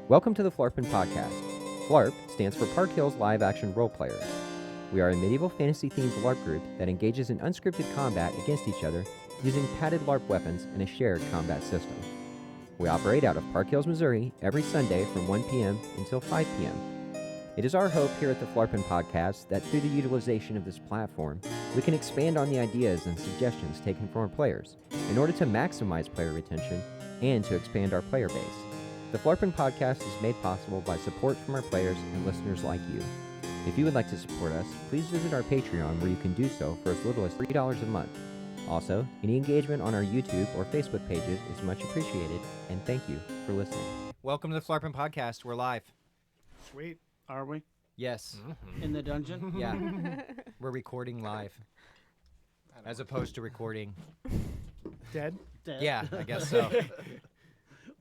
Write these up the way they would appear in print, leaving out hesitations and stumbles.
Welcome to the Phlarpin Podcast. Phlarp stands for Park Hills Live Action Role Players. We are a medieval fantasy-themed LARP group that engages in unscripted combat against each other using padded LARP weapons and a shared combat system. We operate out of Park Hills, Missouri every Sunday from 1 p.m. until 5 p.m. It is our hope here at the Phlarpin Podcast that through the utilization of this platform, we can expand on the ideas and suggestions taken from our players in order to maximize player retention and to expand our player base. The Phlarpin Podcast is made possible by support from our players and listeners like you. If you would like to support us, please visit our Patreon where you can do so for as little as $3 a month. Also, any engagement on our YouTube or Facebook pages is much appreciated, and thank you for listening. Welcome to the Phlarpin Podcast. We're live. Sweet. Are we? Yes. In the dungeon? Yeah. We're recording live. As opposed to recording. Dead? Dead. Yeah, I guess so.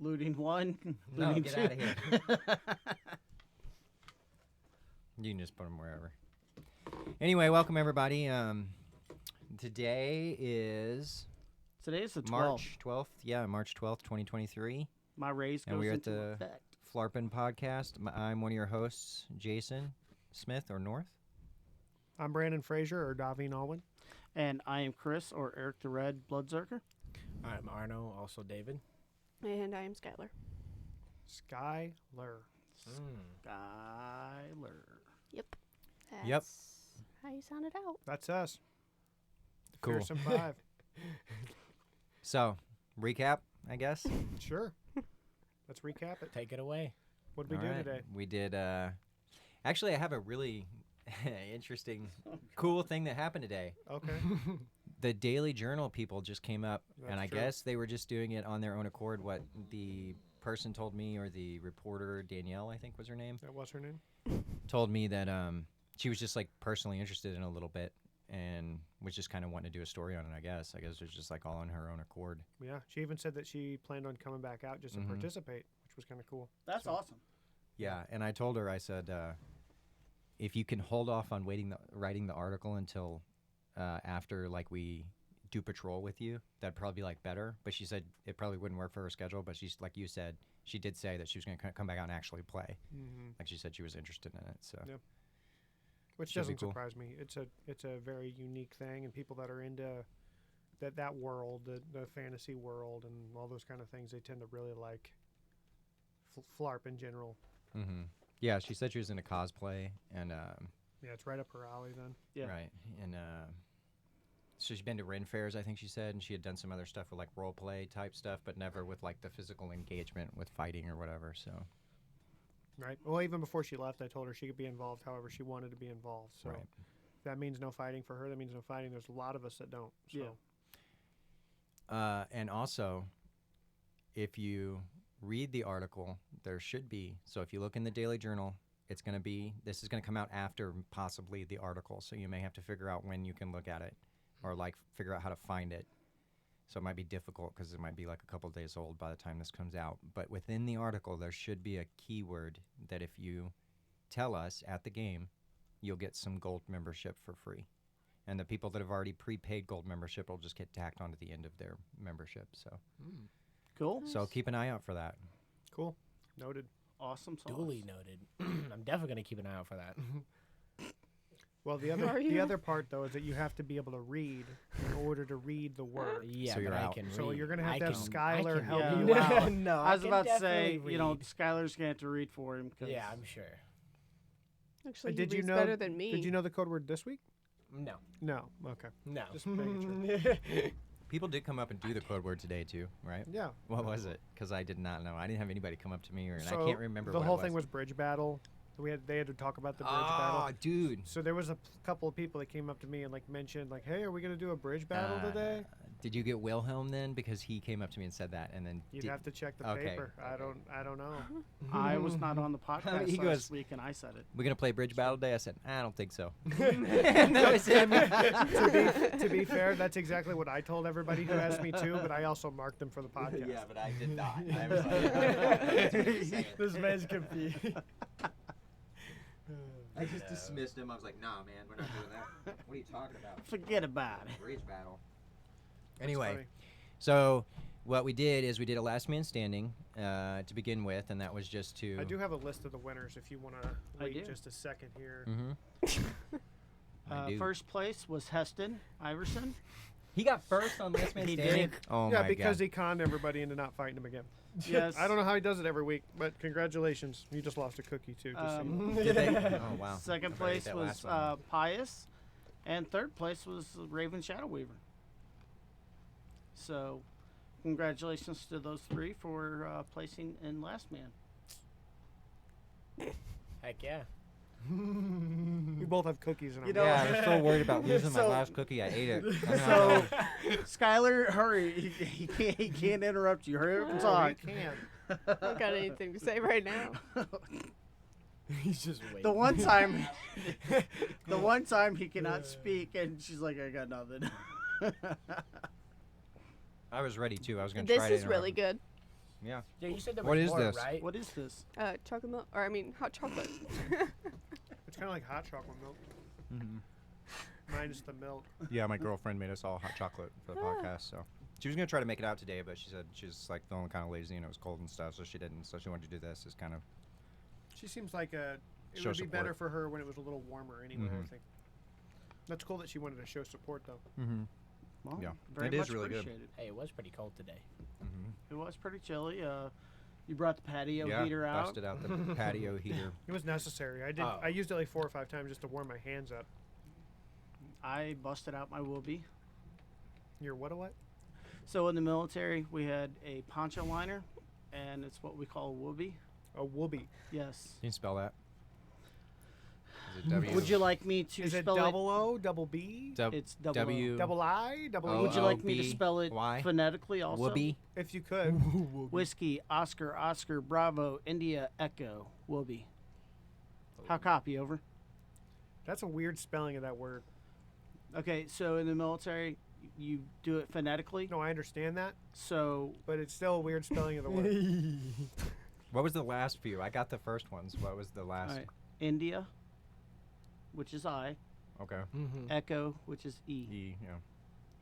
Looting one. No, Looting get two. out of here. You can just put them wherever. Anyway, welcome everybody. Today is Today's the 12th. March 12th. Yeah, March 12th, 2023. My raise And goes we're at into the effect. Phlarpin Podcast. I'm one of your hosts, Jason Smith or North. I'm Brandon Frazier or Davine Alwyn. And I am Chris, or Erik the Red Bloodzerker. I'm Arno, also David. And I am Skylar. Skylar. Skylar. Yep. That's Yep. how you sound it out. That's us. The Cool. Fearsome Five. So, recap, I guess. Sure. Let's recap it. Take it away. What did we All do right. today? We did, actually, I have a really interesting, cool thing that happened today. Okay. The Daily Journal people just came up, and That's I true. guess they were just doing it on their own accord. What the person told me, or the reporter, Danielle, I think was her name, That was her name? told me that she was just like personally interested in a little bit and was just kind of wanting to do a story on it, I guess. It was just like all on her own accord. Yeah. She even said that she planned on coming back out just to Mhm. participate, which was kind of cool. That's awesome. Yeah, and I told her, I said, if you can hold off on writing the article until after like we do patrol with you, that'd probably be like better. But she said it probably wouldn't work for her schedule. But she's like you said, she did say that she was going to come back out and actually play. Mm-hmm. Like she said, she was interested in it. So Yep. Which Should be doesn't cool. surprise me. It's a very unique thing, and people that are into that world, the fantasy world, and all those kind of things, they tend to really like Phlarp in general. yeah, she said she was into cosplay and Yeah, it's right up her alley then. Yeah. right, and so she's been to Ren fairs, I think she said, and she had done some other stuff with like role play type stuff, but never with like the physical engagement with fighting or whatever. So Right. Well, even before she left, I told her she could be involved however she wanted to be involved. So right. that means no fighting for her. That means no fighting. There's a lot of us that don't. So. Yeah. And also, if you read the article, there should be, so if you look in the Daily Journal, this is going to come out after possibly the article, so you may have to figure out when you can look at it or like figure out how to find it. So it might be difficult because it might be like a couple days old by the time this comes out. But within the article, there should be a keyword that if you tell us at the game, you'll get some gold membership for free. And the people that have already prepaid gold membership will just get tacked onto the end of their membership. Cool. So keep an eye out for that. Cool. Noted. Awesome sauce. Duly noted. I'm definitely going to keep an eye out for that. Well, the Are other you? the other part though is that you have to be able to read in order to read the word. Yeah, So you're but I out. can So read. you're gonna have I to have can- Skylar I can help read. you out. No, I was can about to say, definitely you know, read. Skylar's going to have to read for him. 'cause Yeah, I'm sure. Actually, Did he you reads know? better than me. Did you know the code word this week? No. No. Okay. No. Just making sure. People did come up and do the code word today too, right? Yeah. What was it? Because I did not know. I didn't have anybody come up to me, and I So can't remember The what whole it thing was bridge battle. They had to talk about the bridge oh, battle. dude. So there was a couple of people that came up to me and like mentioned like, "Hey, are we gonna do a bridge battle today?" Did you get Wilhelm then? Because he came up to me and said that, and then You'd have to check the Okay, paper. I don't know. I was not on the podcast He last goes- week, and I said it. we're gonna play bridge battle today. I said, I don't think so. And that was it. To be fair, that's exactly what I told everybody who asked me to, but I also marked them for the podcast. Yeah, but I did not. I was like, This man's confused. I just dismissed him. I was like, nah, man, we're not doing that. What are you talking about? Forget about it. Bridge battle. That's Anyway, funny. so what we did is we did a last man standing to begin with, and that was just to. I do have a list of the winners if you want to I wait do. just a second here. Mm-hmm. I do. First place was Heston Iverson. He got first on last man He standing. did. Oh Yeah, my because god. he conned everybody into not fighting him again. Yes. I don't know how he does it every week, but congratulations. You just lost a cookie, too. Just so you know. Did they? Oh wow. Second I better eat place that was last one. Pius, and third place was Raven Shadow Weaver. So, congratulations to those three for placing in last man. Heck yeah. We both have cookies in our You mouth. know- Yeah, I was so worried about losing my So- last cookie. I ate it. So, Skylar, hurry! He can't interrupt you. Hurry up and Oh, talk. we can. I don't got anything to say right now. He's just waiting. The one time, the one time he cannot speak, and she's like, "I got nothing." I was ready too. I was gonna try This to is really good. Yeah. Yeah, you said there What was is more, this? right? What is this? Chocolate milk, or I mean, hot chocolate. It's kind of like hot chocolate milk, Mm-hmm. minus the milk. Yeah, my girlfriend made us all hot chocolate for the podcast, so she was gonna try to make it out today, but she said she's like feeling kind of lazy and it was cold and stuff, so she didn't. So she wanted to do this. Is kind of She seems like it Show would be better support. for her when it was a little warmer anyway, I Mhm. think. That's cool that she wanted to show support, though. Mm-hmm. Well, Yeah. very It is much really good. appreciated. Hey, it was pretty cold today. Mm-hmm. It was pretty chilly. You brought the patio Yeah, heater out. busted out the patio heater. It was necessary. I Oh. I used it like 4 or 5 times just to warm my hands up. I busted out my whoopee. Your what? So in the military, we had a poncho liner, and it's what we call a whoopee. A whoopee. Yes. Can you spell that? Is it W? Would you like me to Is it spell double O, double B, It's double W. double I, double O- E? Would you like me to O-B- spell it Y? phonetically also? Whoopee? If you could. Whiskey, Oscar, Oscar, Bravo, India, Echo, whoopee. How copy, over? That's a weird spelling of that word. Okay, so in the military, you do it phonetically. No, I understand that, So but it's still a weird spelling of the word. What was the last few? I got the first ones. What was the last? alright, India, which is I, Okay. Mm-hmm. Echo, which is E. E. Yeah.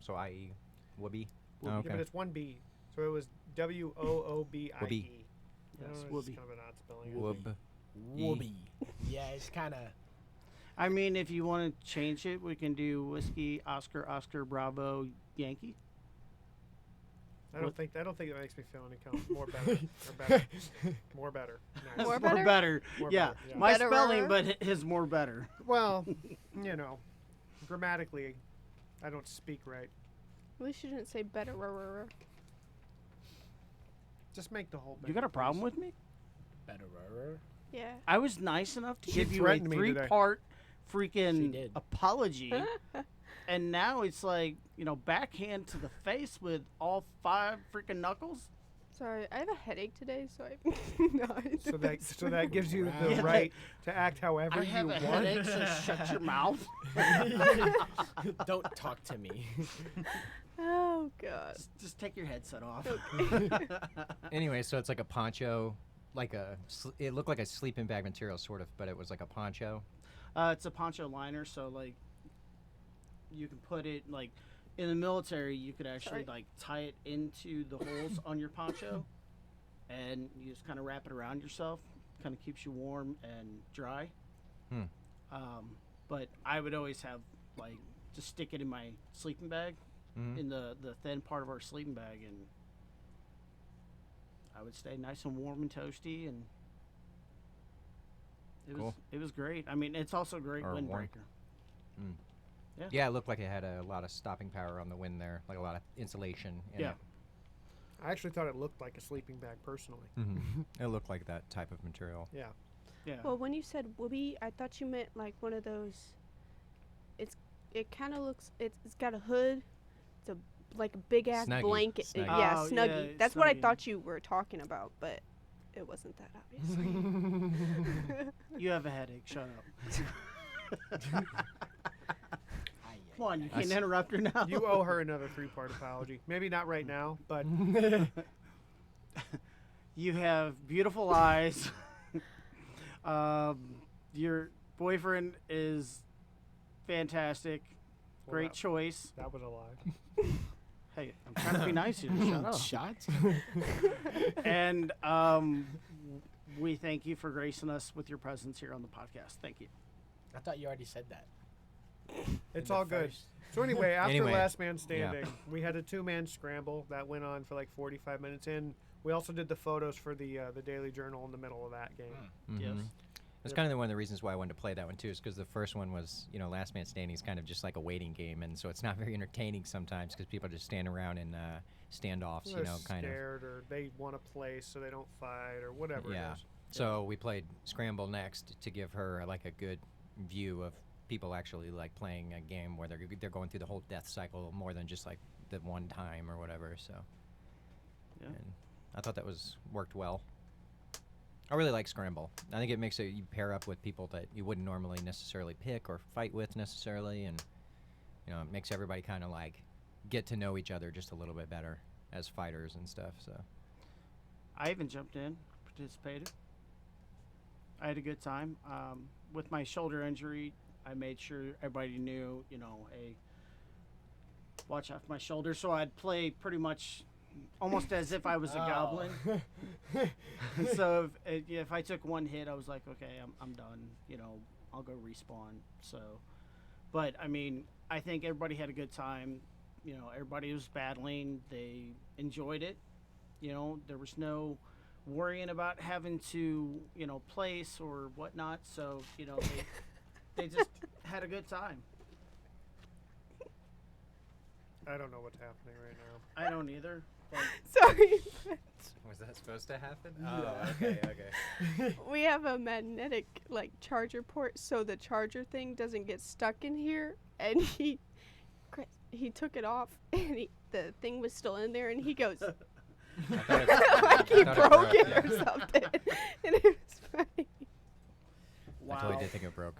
So I-E. Whoopee. Oh, Whoopee. okay. Yeah, but it's one B. So it was WOOBIE. Whoopee. Yes, It's whoopee. kind of an odd spelling. Whoop. E. Whoopee. Yeah, it's kind of. I mean, if you want to change it, we can do Whiskey, Oscar, Oscar, Bravo, Yankee. I don't think that makes me feel any kind of more better. Or better. More better. Nice. More better? More yeah. better, yeah. My Betterer? spelling, but his more better. Well, you know, grammatically, I don't speak right. At least you didn't say better. Just make the whole. You got a problem with me? Better. Yeah. I was nice enough to She give you a threatened me today. 3-part She freaking did. apology. And now it's like, backhand to the face with all 5 freaking knuckles. Sorry, I have a headache today, so I'm not. So that gives you the Yeah. right to act however I you have a want. headache, so shut your mouth. Don't talk to me. Oh god. Just take your headset off. Anyway, so it's like a poncho, it looked like a sleeping bag material, sort of, but it was like a poncho. It's a poncho liner, so like you can put it like in the military. You could actually Sorry. like tie it into the holes on your poncho, and you just kind of wrap it around yourself. Kind of keeps you warm and dry. Hmm. But I would always have like just stick it in my sleeping bag, Mhm. in the thin part of our sleeping bag, and I would stay nice and warm and toasty, and Cool. it was great. I mean, it's also a great Or warm. windbreaker. Yeah, it looked like it had a lot of stopping power on the wind there, like a lot of insulation. In Yeah. I actually thought it looked like a sleeping bag personally. It. Mm-hmm. It looked like that type of material. Yeah. Yeah. Well, when you said whoopee, I thought you meant like one of those. It kind of looks. It's got a hood. It's like a big ass Snuggie. blanket. Snuggie. Yeah, Oh, snuggie. yeah, That's what I snuggie. thought you were talking about, but it wasn't that obviously. You have a headache. Shut up. Come on, you I can't s- interrupt her now. You owe her another 3-part apology. Maybe not right now, but You have beautiful eyes. Your boyfriend is fantastic. Well, Great that- choice. that was a lie. Hey, I'm trying to be nice here. Shut up. Shots? And we thank you for gracing us with your presence here on the podcast. Thank you. I thought you already said that. It's In the all good. first- So anyway, after Anyway, Last Man Standing, we had a 2-man scramble that went on for like 45 minutes. And we also did the photos for the Daily Journal in the middle of that game. Yes. That's kind of one of the reasons why I wanted to play that one too, is because the first one was, Last Man Standing is kind of just like a waiting game, and so it's not very entertaining sometimes because people just stand around in standoffs, They're kind of. scared or they want a place so they don't fight or whatever Yeah. it is. So we played Scramble next to give her like a good view of people actually like playing a game where they're going through the whole death cycle more than just like the one time or whatever. So Yeah. and I thought that worked well. I really like Scramble. I think it makes it you pair up with people that you wouldn't normally necessarily pick or fight with necessarily, and it makes everybody kind of like get to know each other just a little bit better as fighters and stuff. So I even jumped in, participated. I had a good time. With my shoulder injury, I made sure everybody knew, hey, watch out for my shoulder. So I'd play pretty much almost as if I was a goblin. So if I took one hit, I was like, okay, I'm done. I'll go respawn. So, but I mean, I think everybody had a good time. Everybody was battling. They enjoyed it. There was no worrying about having to, place or whatnot. So, they just had a good time. I don't know what's happening right now. I don't either. But Sorry. was that supposed to happen? Yeah. Okay. We have a magnetic charger port, so the charger thing doesn't get stuck in here. And he took it off, and the thing was still in there, and he goes, like he broke it or something. And it was funny. wow. I totally did think it broke.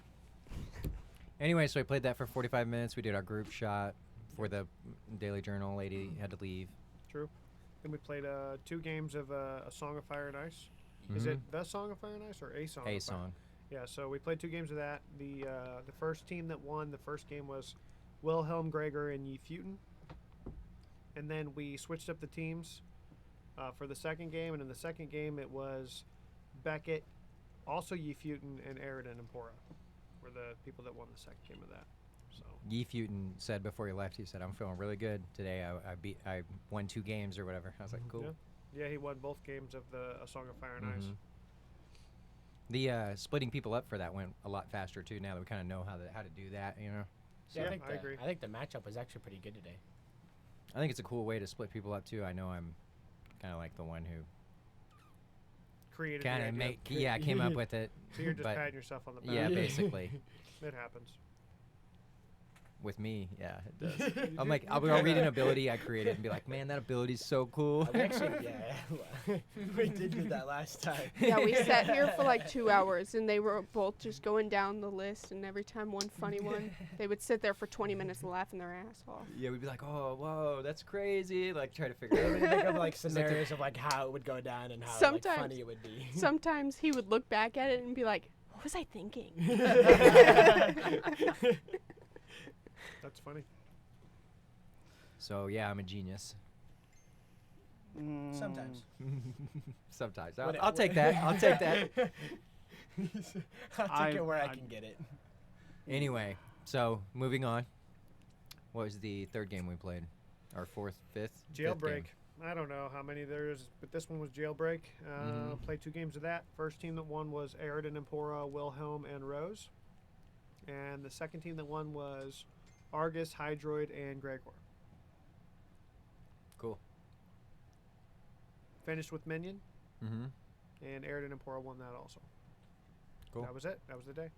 Anyway, so we played that for 45 minutes. We did our group shot for the Daily Journal lady had to leave. True. Then we played 2 games of A Song of Fire and Ice. Is it The Song of Fire and Ice or A Song? A of Fire? song? Yeah. So we played 2 games of that. The first team that won the first game was Wilhelm Gregor and Ye Futen. And then we switched up the teams for the second game, and in the second game it was Beckett, also Ye Futen, and Aridin and Pora were the people that won the second game of that. So Ye Futen said before he left, he said, "I'm feeling really good today. I won 2 games or whatever." I was like, "Cool." yeah, he won both games of the A Song of Fire and Ice. The splitting people up for that went a lot faster too. Now that we kind of know how to do that, Yeah, I I agree. I think the matchup was actually pretty good today. I think it's a cool way to split people up too. I know I'm kind of like the one who Created kind the of idea. came up with it. So you're just but patting yourself on the back. yeah, basically. It happens. With me, yeah, it does. I'm like, I'll read an ability I created and be like, man, that ability's so cool. We actually, yeah, we did do that last time. Yeah, we sat here for like 2 hours, and they were both just going down the list, and every time one funny one, they would sit there for 20 minutes laughing their ass off. Yeah, we'd be like, oh, whoa, that's crazy. Like, try to figure it out. Think of like scenarios of like how it would go down and how like, Sometimes- funny it would be. Sometimes he would look back at it and be like, what was I thinking? That's funny. So, yeah, I'm a genius. Sometimes. Sometimes. When I'll take that. I'll take that. I'll take it where I can get it. Anyway, so moving on. What was the third game we played? Our fourth, fifth? fifth Jailbreak. game. I don't know how many there is, but this one was Jailbreak. Played 2 games of that. First team that won was Aridin and Pora, Wilhelm, and Rose. And the second team that won was Argus, Hydroid, and Gregor. Cool. Finished with Minion, Mm-hmm. and Aridin and Pora won that also. Cool. That was it. That was the day.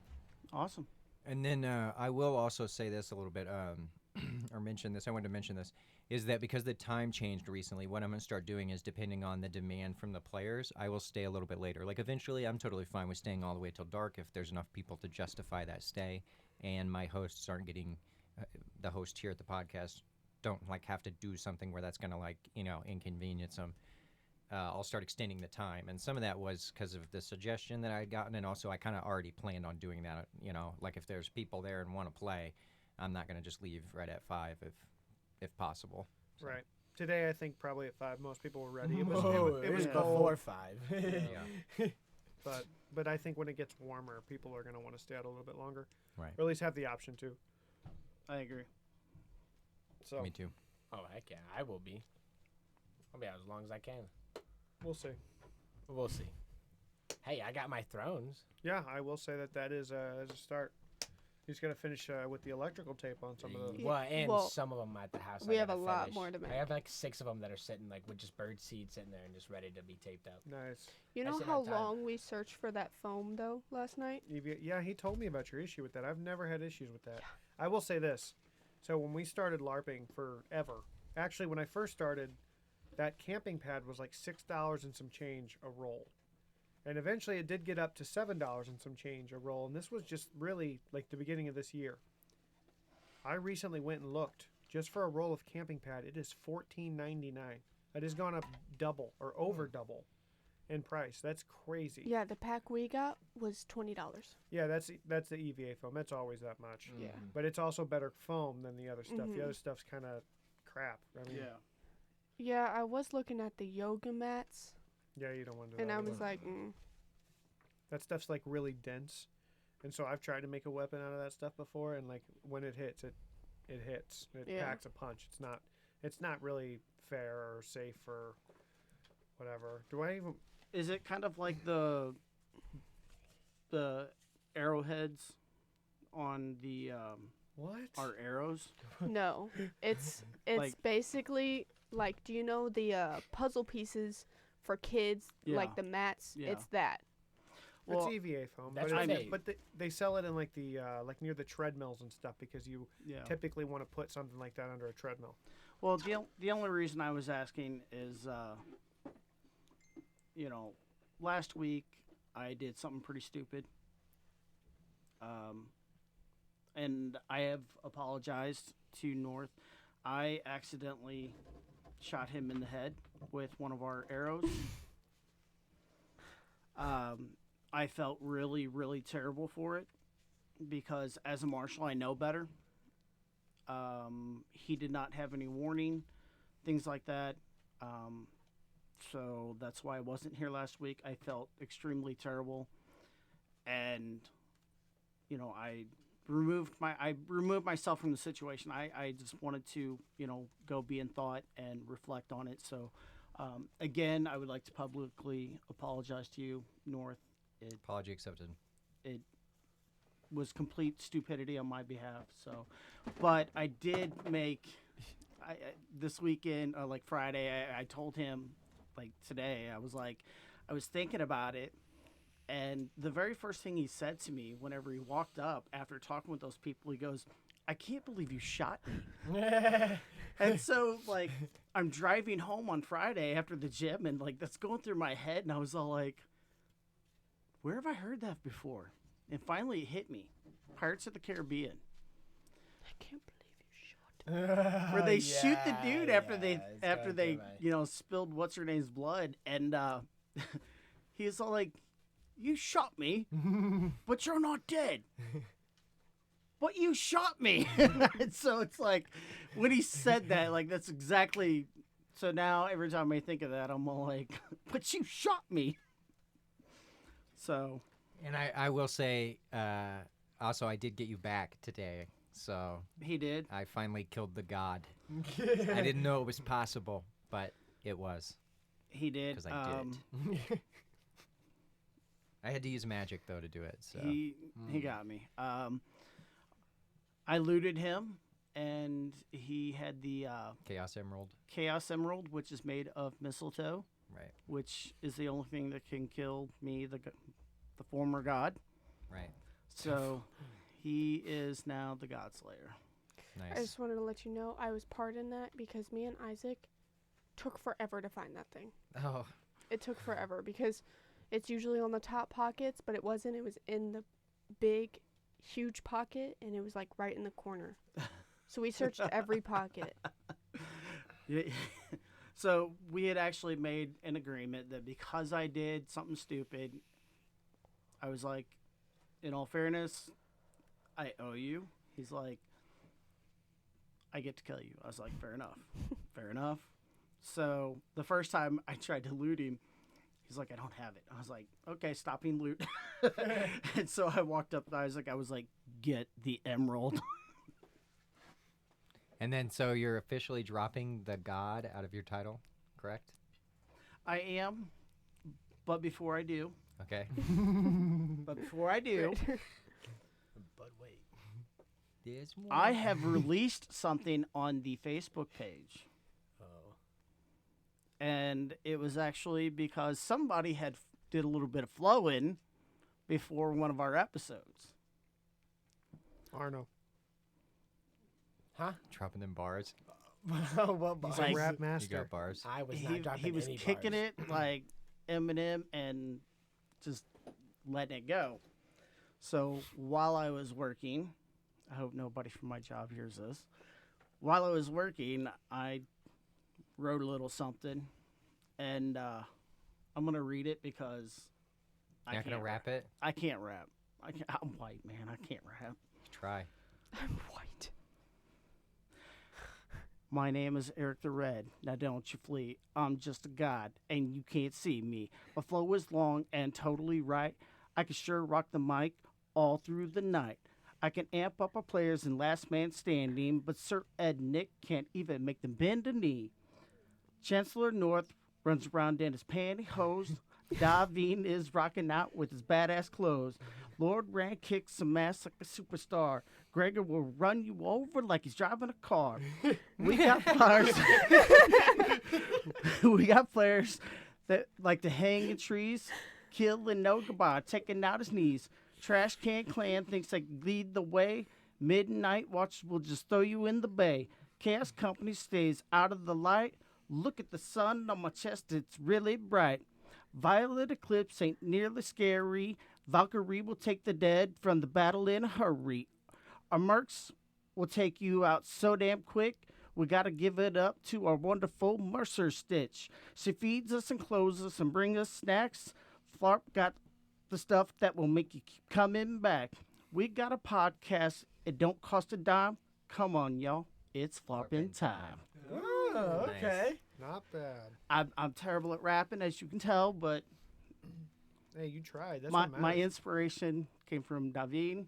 Awesome. And then I will also say this a little bit, or mention this. I wanted to mention this, is that because the time changed recently, what I'm going to start doing is depending on the demand from the players, I will stay a little bit later. Like eventually, I'm totally fine with staying all the way till dark if there's enough people to justify that stay, and my hosts aren't getting the host here at the podcast don't like have to do something where that's going to like inconvenience them. I'll start extending the time, and some of that was because of the suggestion that I had gotten, and also I kind of already planned on doing that. Like if there's people there and want to play, I'm not going to just leave right at 5 if possible. So. Right. Today, I think probably at 5, most people were ready. It was was cold, before 5. Yeah. but I think when it gets warmer, people are going to want to stay out a little bit longer, Right. or at least have the option to. I agree. So Me too. Oh, heck yeah, I will be. I'll be out as long as I can. we'll see. We'll see. Hey, I got my thrones. Yeah, I will say that is a start. He's going to finish with the electrical tape on some of the. Yeah, Well, and well, some of them at the house. we I have a gotta lot finish. more to I make. have like 6 of them that are sitting like with just bird seed sitting there and just ready to be taped out. Nice. You I know still how have time. long we searched for that foam though last night? Yeah, he told me about your issue with that. I've never had issues with that. I will say this. So when we started LARPing forever, actually when I first started, that camping pad was like $6 and some change a roll. And eventually it did get up to $7 and some change a roll. And this was just really like the beginning of this year. I recently went and looked just for a roll of camping pad. It is $14.99. That has gone up double or over double in price. That's crazy. Yeah, the pack we got was $20. Yeah, that's the EVA foam. That's always that much. Yeah. But it's also better foam than the other stuff. Mhm. The other stuff's kind of crap. I mean, Yeah, I was looking at the yoga mats, yeah, you don't want to do and that. I was like, That stuff's like really dense. And so I've tried to make a weapon out of that stuff before, and like when it hits, it hits. It Yeah. packs a punch. It's not really fair or safe or whatever. Do I even? Is it kind of like the arrowheads on the What? our arrows? no, it's Like- basically like, do you know the puzzle pieces for kids, Yeah. like the mats? Yeah. It's that. Well, It's EVA foam, that's but, what it's, they- but they sell it in like the like near the treadmills and stuff because you yeah. typically want to put something like that under a treadmill. Well, the only reason I was asking is, last week I did something pretty stupid. And I have apologized to North. I accidentally shot him in the head with one of our arrows. I felt really, really terrible for it because as a marshal, I know better. He did not have any warning, things like that. So that's why I wasn't here last week. I felt extremely terrible, and I removed myself from the situation. I just wanted to go be in thought and reflect on it. So again, I would like to publicly apologize to you, North. Apology accepted. It was complete stupidity on my behalf. So, but I did make this weekend, like Friday, I told him, like today, I was thinking about it, and the very first thing he said to me whenever he walked up after talking with those people, he goes, "I can't believe you shot me." And so, like, I'm driving home on Friday after the gym, and like that's going through my head, and I was all like, where have I heard that before? And finally it hit me. Pirates of the Caribbean. I can't believe you shot. Where they shoot the dude after they spilled what's her name's blood, and he's all like, "You shot me, but you're not dead." But you shot me. And so it's like when he said that, like that's exactly. So now every time I think of that, I'm all like, "But you shot me." So And I will say, also, I did get you back today. So he did. I finally killed the god. I didn't know it was possible, but it was. He did. Because I did. I had to use magic, though, to do it. So He got me. I looted him, and he had the Chaos Emerald. Chaos Emerald, which is made of mistletoe, Right. which is the only thing that can kill me, the former god. Right. So he is now the God Slayer. I Nice. just wanted to let you know I was part in that because me and Isaac took forever to find that thing. Oh, It took forever because it's usually on the top pockets, but it wasn't. It was in the big, huge pocket, and it was like right in the corner. So we searched every pocket. Yeah. So we had actually made an agreement that because I did something stupid, I was like, in all fairness, I owe you. He's like, I get to kill you. I was like, fair enough. Fair enough. So the first time I tried to loot him, he's like, I don't have it. I was like, okay, stopping loot. And so I walked up to Isaac. I was like, get the emerald. And then, so you're officially dropping the god out of your title, correct? I am, but before I do, Okay. but wait. There's more. I have released something on the Facebook page. Oh. And it was actually because somebody did a little bit of flowing before one of our episodes. Arno. Huh? Dropping them bars. What He's bars? like- a rap You master. got bars. I was not dropping He was any kicking bars. it like Eminem and just letting it go. So while I was working, I hope nobody from my job hears this. While I was working, I wrote a little something, and I'm gonna read it because You're not gonna rap it? I can't rap. I'm white, man. I can't rap. Try. I'm white. My name is Erik the Red. Now don't you flee. I'm just a god, and you can't see me. My flow is long and totally right. I can sure rock the mic all through the night. I can amp up our players in last man standing, but Sir Ed Nick can't even make them bend a knee. Chancellor North runs around in his pantyhose. Davine is rocking out with his badass clothes. Lord Rand kicks some ass like a superstar. Gregor will run you over like he's driving a car. We got players. We got players that like to hang in trees, kill and no goodbye, taking out his knees. Trash Can Clan thinks they lead the way. Midnight Watch will just throw you in the bay. Chaos Company stays out of the light. Look at the sun on my chest, it's really bright. Violet Eclipse ain't nearly scary. Valkyrie will take the dead from the battle in a hurry. Our mercs will take you out so damn quick. We gotta give it up to our wonderful Mercer Stitch. She feeds us and clothes us and brings us snacks. Phlarp got the stuff that will make you keep coming back. We got a podcast. It don't cost a dime. Come on, y'all. It's Phlarpin time. Oh, Nice. okay. Not bad. I'm terrible at rapping, as you can tell, but Hey, you tried. That's my what matters. my inspiration came from Davine.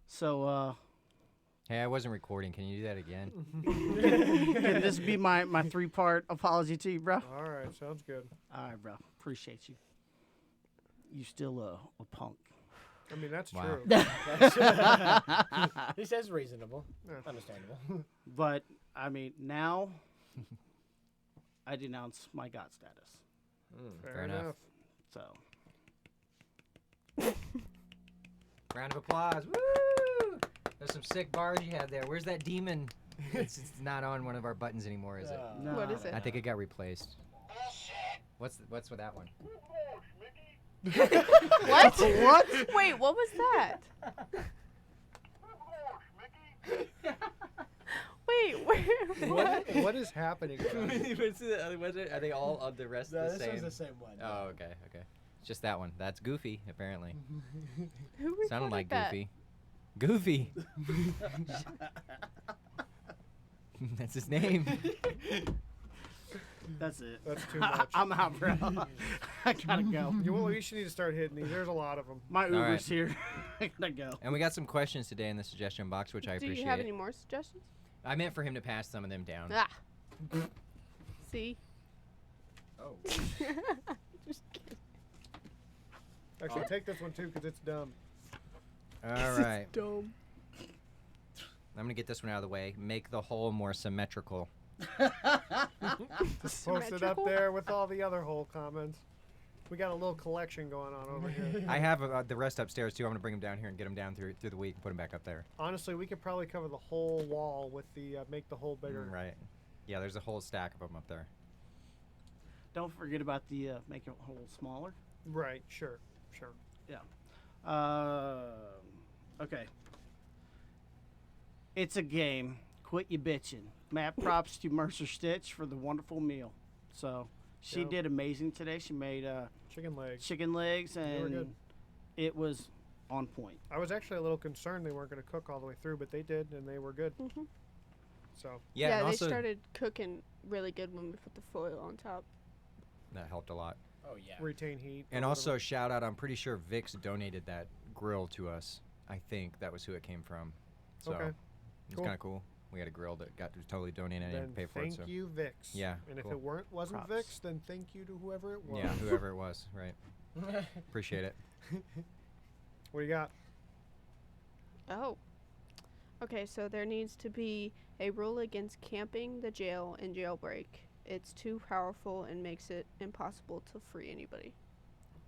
So Hey, I wasn't recording. Can you do that again? can this be my 3-part apology to you, bro? All right, sounds good. All right, bro. Appreciate you. You still a punk. I mean, that's Wow. true. He says reasonable. Yeah. Understandable. But I mean, now I denounce my god status. Fair enough. enough. So Round of applause. Woo! There's some sick bars you had there. Where's that demon? It's not on one of our buttons anymore, is it? no, What is it? I think it got replaced. What's with that one? What? What? Wait, what was that? Wait, where? What is happening? guys? Are they all of the rest No, the this same? was the same one. Oh, okay. Just that one. That's Goofy, apparently. Who recorded Sounded like that? Goofy. Goofy. That's his name. That's it. That's too much. I'm out, bro. I gotta go. You should need to start hitting these. There's a lot of them. My Uber's right. here. I gotta go. And we got some questions today in the suggestion box, which I Do appreciate. you have any more suggestions? I meant for him to pass some of them down. Ah. See? Oh. Just kidding. Actually, take this one too, because it's dumb. All right. Dumb. I'm going to get this one out of the way. Make the hole more symmetrical. Post it up there with all the other whole comments. We got a little collection going on over here. I have the rest upstairs, too. I'm going to bring them down here and get them down through the week and put them back up there. Honestly, we could probably cover the whole wall with the make the hole bigger. Right. Yeah, there's a whole stack of them up there. Don't forget about the making it a hole smaller. Right. Sure. Okay. It's a game. Quit you bitching. Matt props to Mercer Stitch for the wonderful meal. So she Yep. did amazing today. She made Chicken legs. chicken legs They were and good. it was on point. I was actually a little concerned they weren't going to cook all the way through, but they did, and they were good. So Yeah, and they also started cooking really good when we put the foil on top. that helped a lot. Oh yeah. retain heat. And or also whatever. shout out, I'm pretty sure Vix donated that grill to us. I think that was who it came from. So Okay, it's cool. kind of cool. We had a grill that got totally donated and then paid for it. thank So you, Vix. Yeah, And cool. if it wasn't Props. Vix, then thank you to whoever it was. yeah, whoever it was, right? Appreciate it. What do you got? Oh. Okay, so there needs to be a rule against camping the jail and jailbreak. It's too powerful and makes it impossible to free anybody.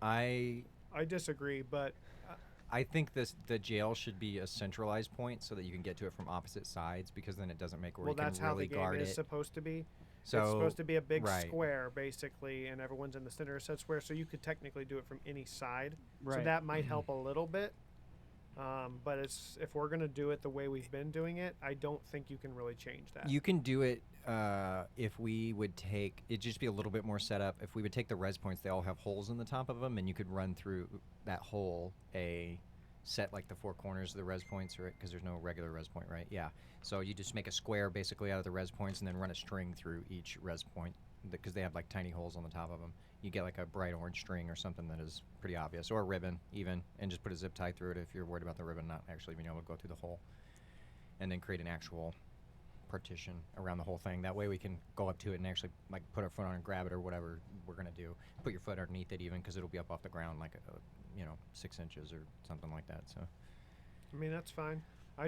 I disagree, but I think the jail should be a centralized point so that you can get to it from opposite sides, because then it doesn't make where well, you that's can how really the game guard is it. supposed to be. So it's supposed to be a big right. square, basically, and everyone's in the center of said square, so you could technically do it from any side. So Right. that might help a little bit. But if we're going to do it the way we've been doing it, I don't think you can really change that. You can do it if we would take it'd just be a little bit more setup. If we would take the res points, they all have holes in the top of them, and you could run through that hole set like the four corners of the res points, because there's no regular res point, right? Yeah. So you just make a square basically out of the res points and then run a string through each res point, because they have like tiny holes on the top of them. You get like a bright orange string or something that is pretty obvious, or a ribbon even, and just put a zip tie through it if you're worried about the ribbon not actually being able to go through the hole, and then create an actual partition around the whole thing. That way we can go up to it and actually like put our foot on and grab it or whatever we're gonna do. Put your foot underneath it even, because it'll be up off the ground like 6 inches or something like that. So I mean, that's fine. I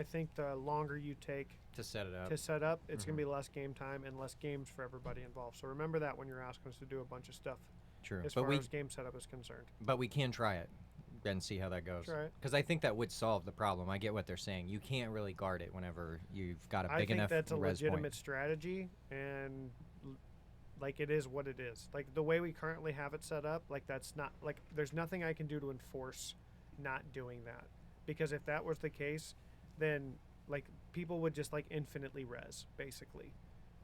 think the longer you take to set it up, to set up, it's going Mhm. to be less game time and less games for everybody involved. So remember that when you're asking us to do a bunch of stuff true. as But far we as game setup is concerned. can try it and see how that goes. Try it. Because I think that would solve the problem. I get what they're saying. You can't really guard it whenever you've got a I big think enough that's a res legitimate point. strategy, and like it is what it is. Like the way we currently have it set up, like that's not like there's nothing I can do to enforce not doing that. Because if that was the case, then like people would just like infinitely res basically.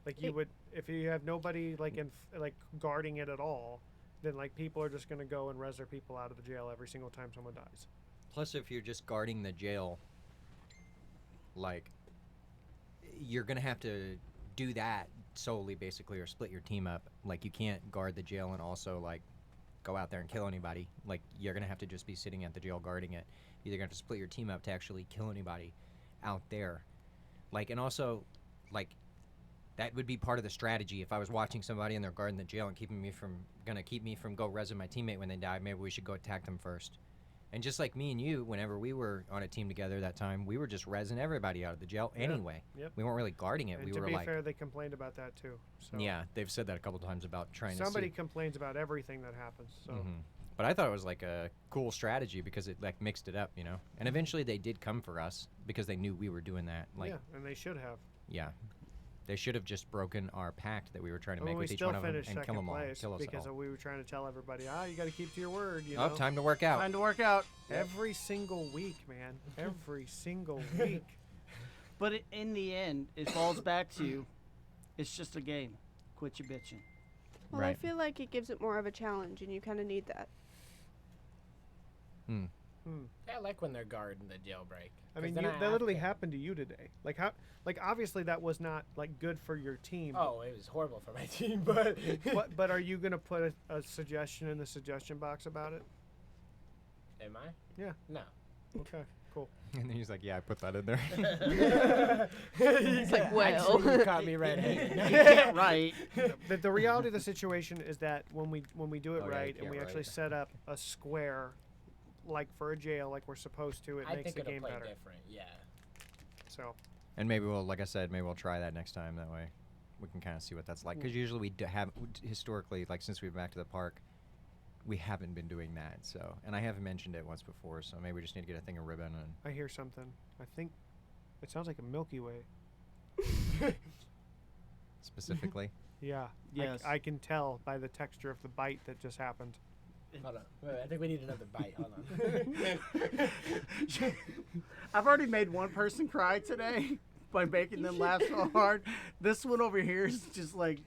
Like you would, if you have nobody like like guarding it at all, then like people are just gonna go and res their people out of the jail every single time someone dies. Plus, if you're just guarding the jail, like, you're going to have to do that solely, basically, or split your team up. Like, you can't guard the jail and also, like, go out there and kill anybody. Like, you're going to have to just be sitting at the jail guarding it. You're going to have to split your team up to actually kill anybody out there. Like, and also, like, that would be part of the strategy. If I was watching somebody and they're guarding the jail and keep me from go resing my teammate when they die, maybe we should go attack them first. And just like me and you, whenever we were on a team together that time, we were just rezzing everybody out of the jail anyway. Yep. We weren't really guarding it. And We to were be like, fair, they complained about that too. So yeah, they've said that a couple times about trying somebody to see. complains about everything that happens. So Mhm. But I thought it was like a cool strategy because it like mixed it up, you know. And eventually they did come for us because they knew we were doing that. Like, yeah, and they should have. yeah. They should have just broken our pact that we were trying to Well, make we with each still one of them finished and kill second them all, place kill us because all. we were trying to tell everybody, you got to keep to your word. You Oh, know, time to work out. Time to work out. every single week, man, every single week. But in the end, it falls back to it's just a game. Quit your bitching. Well, I Right. feel like it gives it more of a challenge, and you kind of need that. I like when they're guarding the jailbreak. I 'cause mean, then that have literally to- happened to you today. Like how? Like obviously that was not like good for your team. Oh, it was horrible for my team, but But are you gonna put a suggestion in the suggestion box about it? am I? Yeah. No. Okay. Cool. And then he's like, yeah, I put that in there. It's like, well. Actually, you caught me red-handed. Yeah, right. The reality of the situation is that when we do it Oh, yeah, you right and can't we actually write. set up a square, like for a jail, like we're supposed to, it I makes think the it'll game play better. different. Yeah. So And maybe we'll, like I said, maybe we'll try that next time. That way we can kind of see what that's like. Because usually we have, historically, like since we've been back to the park, we haven't been doing that. So, and I haven't mentioned it once before, so maybe we just need to get a thing of ribbon and I hear something. I think it sounds like a Milky Way. specifically. Yeah. Yes. I can tell by the texture of the bite that just happened. Hold on. Wait, I think we need another bite. Hold on. I've already made one person cry today by making them laugh so hard. This one over here is just like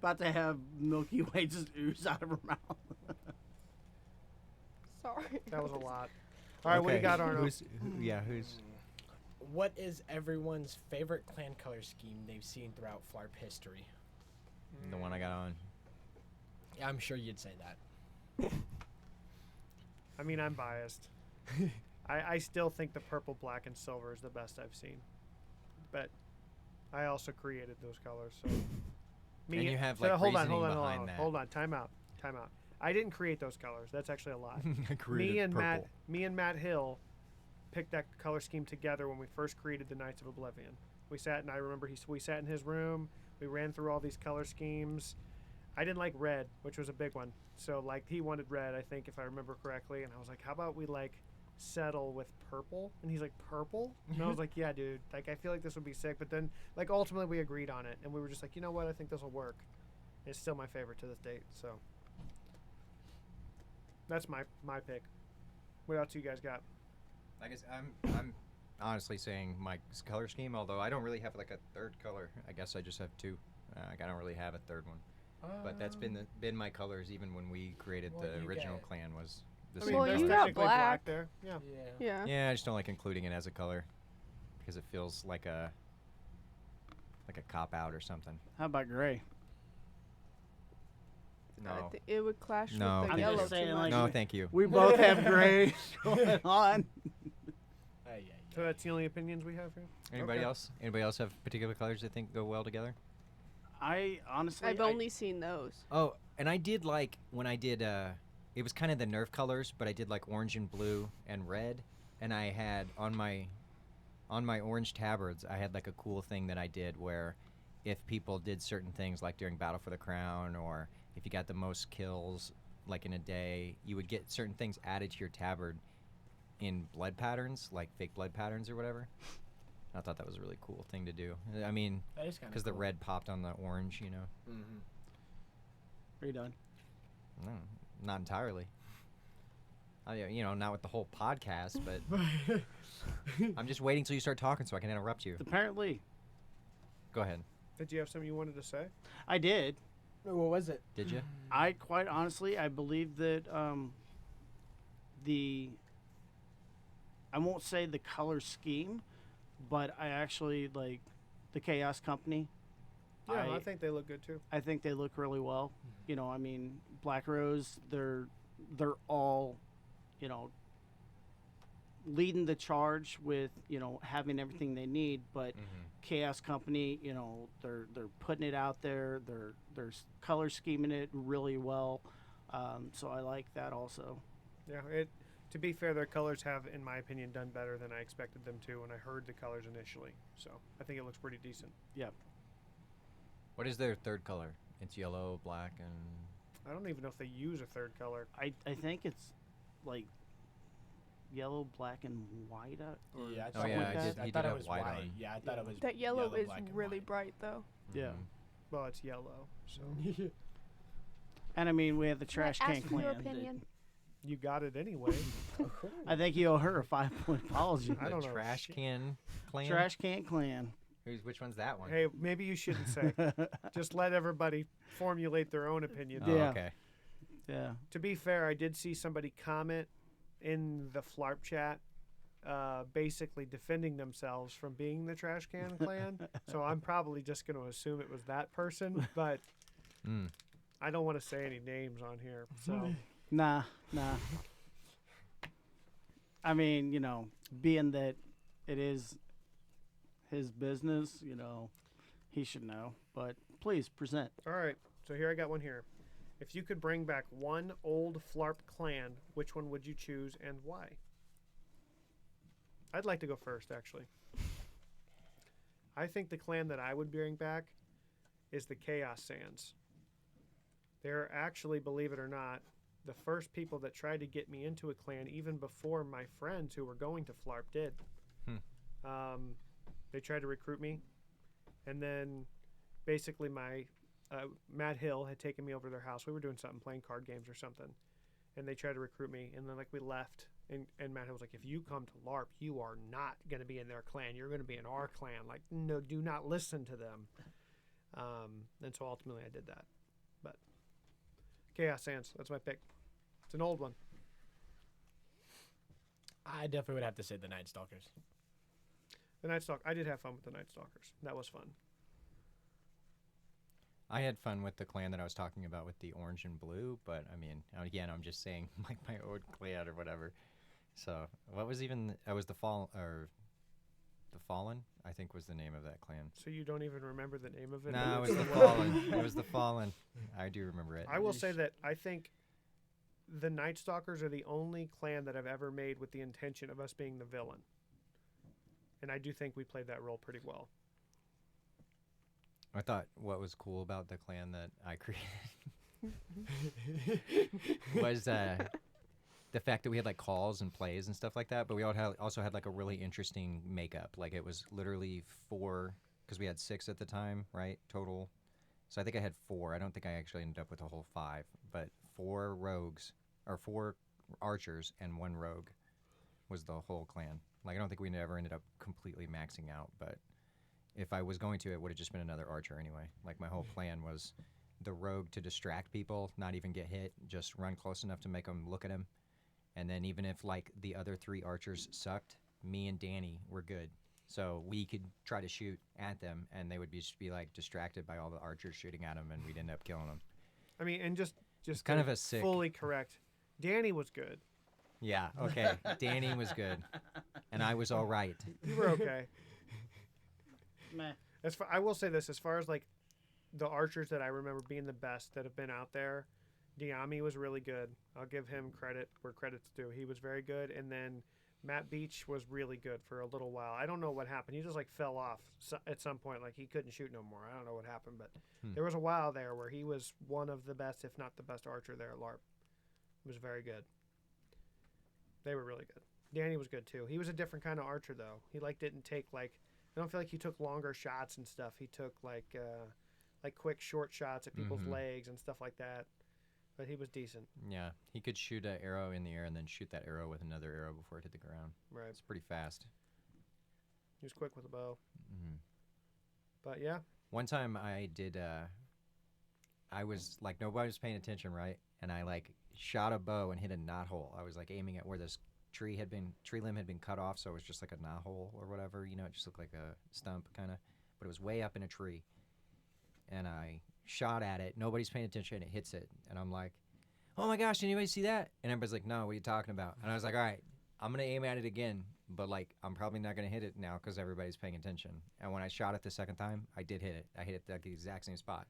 about to have Milky Way just ooze out of her mouth. Sorry. That was a lot. All right, what do you got, Arno? Who's what is everyone's favorite clan color scheme they've seen throughout Phlarp history? The one I got on. Yeah, I'm sure you'd say that. I mean, I'm biased. I still think the purple, black, and silver is the best I've seen. But I also created those colors. So And you have, like, hold reasoning on, behind that. hold on. Time out. I didn't create those colors. That's actually a lie. I created purple. Me and Matt Hill picked that color scheme together when we first created the Knights of Oblivion. We sat, and I remember we sat in his room. We ran through all these color schemes. I didn't like red, which was a big one. So, like, he wanted red, I think, if I remember correctly. And I was like, how about we, like, settle with purple? And he's like, purple? And I was like, yeah, dude. Like, I feel like this would be sick. But then, like, ultimately we agreed on it. And we were just like, you know what? I think this will work. It's still my favorite to this date. So, that's my pick. What else you guys got? I guess I'm honestly saying my color scheme, although I don't really have like a third color. I guess I just have two. I don't really have a third one. But that's been my colors even when we created Well, the you original get- clan was the I same mean, Well, there's you color. got technically black. there. Yeah. Yeah. Yeah, I just don't like including it as a color because it feels like a cop out or something. How about gray? No, It would clash No, with the I'm yellow just saying, too like, much. no, thank you. We both have gray going on. So that's the only opinions we have here? Anybody Okay. else? Anybody else have particular colors that think go well together? I honestly, I've only seen those. Oh, and I did like when I did. It was kind of the Nerf colors, but I did like orange and blue and red, and I had on my orange tabards, I had like a cool thing that I did where if people did certain things like during Battle for the Crown or if you got the most kills like in a day, you would get certain things added to your tabard in blood patterns, like fake blood patterns or whatever. I thought that was a really cool thing to do. I mean, That is kind of because the red popped on the orange, you know. Mm-hmm. Are you done? No, not entirely. Not with the whole podcast, but I'm just waiting till you start talking so I can interrupt you. Apparently, Go ahead. Did you have something you wanted to say? I did. What was it? Did you? I quite honestly, I believe that I won't say the color scheme, but I actually like the Chaos Company. Yeah, I think they look good too. I think they look really well. You know, I mean, Black Rose, they're all, you know, leading the charge with, you know, having everything they need, but Chaos Company, you know, they're putting it out there. They're color scheming it really well. So I like that also. Yeah, to be fair, their colors have, in my opinion, done better than I expected them to when I heard the colors initially. So I think it looks pretty decent. Yeah. What is their third color? It's yellow, black, and I don't even know if they use a third color. I think it's like yellow, black, and white. Or Yeah, I Oh, thought, yeah, like I that. did- I he thought did it have was white white. on. Yeah, I thought it was That yellow is black, and really white. bright though. Yeah. Well, it's yellow, so And I mean, we have the Trash Ask Can for your Clan. that- opinion. you got it anyway. I think you owe her a 5-point apology. I don't the know. trash can clan. Trash Can Clan. Which one's that one? Hey, maybe you shouldn't say. Just let everybody formulate their own opinion. Oh, Yeah. okay. Yeah. To be fair, I did see somebody comment in the Phlarp chat, basically defending themselves from being the Trash Can Clan. So I'm probably just going to assume it was that person, but Mm. I don't want to say any names on here. So Nah. I mean, you know, being that it is his business, you know, he should know. But please present. all right, so here I got one here. If you could bring back one old Phlarp clan, which one would you choose and why? I'd like to go first, actually. I think the clan that I would bring back is the Chaos Sands. They're actually, believe it or not, the first people that tried to get me into a clan even before my friends who were going to Phlarp did. They tried to recruit me, and then basically my Matt Hill had taken me over to their house. We were doing something, playing card games or something, and they tried to recruit me, and then like we left, and Matt Hill was like, if you come to LARP, you are not going to be in their clan. You're going to be in our clan. Like, no, do not listen to them. And so ultimately I did that. But Chaos Sands, that's my pick. It's an old one. I definitely would have to say the Night Stalkers. The Night Stalker. I did have fun with the Night Stalkers. That was fun. I had fun with the clan that I was talking about with the orange and blue, but I mean, again, I'm just saying like my old clan or whatever. So what was even? Was the Fallen? I think was the name of that clan. So you don't even remember the name of it? No, it was the Fallen. It was the Fallen. I do remember it. I will say that I think the Night Stalkers are the only clan that I've ever made with the intention of us being the villain. And I do think we played that role pretty well. I thought what was cool about the clan that I created was the fact that we had like calls and plays and stuff like that, but we also had like a really interesting makeup. Like it was literally 4, because we had 6 at the time, right, total. So I think I had 4. I don't think I actually ended up with a whole 5, but 4 rogues, or 4 archers and 1 rogue was the whole clan. Like I don't think we ever ended up completely maxing out, but if I was going to, it would have just been another archer anyway. Like my whole plan was the rogue to distract people, not even get hit, just run close enough to make them look at him. And then even if like the other 3 archers sucked, me and Danny were good. So we could try to shoot at them, and they would just be like distracted by all the archers shooting at them, and we'd end up killing them. I mean, and just kind of a sick. Fully correct. Danny was good. Yeah, okay. Danny was good. And I was all right. You were okay. Meh. I will say this, as far as like the archers that I remember being the best that have been out there, Diami was really good. I'll give him credit where credit's due. He was very good. And then Matt Beach was really good for a little while. I don't know what happened. He just like fell off at some point. Like he couldn't shoot no more. I don't know what happened, but there was a while there where he was one of the best, if not the best archer there at LARP. He was very good. They were really good. Danny was good too. He was a different kind of archer though. He like didn't take like, I don't feel like he took longer shots and stuff. He took like quick short shots at people's legs and stuff like that. But he was decent. Yeah, he could shoot an arrow in the air and then shoot that arrow with another arrow before it hit the ground. Right. It's pretty fast. He was quick with a bow. Mm-hmm. But yeah. One time I did, I was like, nobody was paying attention, right? And I like shot a bow and hit a knothole. I was like aiming at where this tree limb had been cut off, so it was just like a knothole or whatever. You know, it just looked like a stump kind of, but it was way up in a tree. And I shot at it. Nobody's paying attention. It hits it. And I'm like, oh my gosh, did anybody see that? And everybody's like, no, what are you talking about? And I was like, all right, I'm going to aim at it again. But like, I'm probably not going to hit it now because everybody's paying attention. And when I shot it the second time, I did hit it. I hit it at the exact same spot.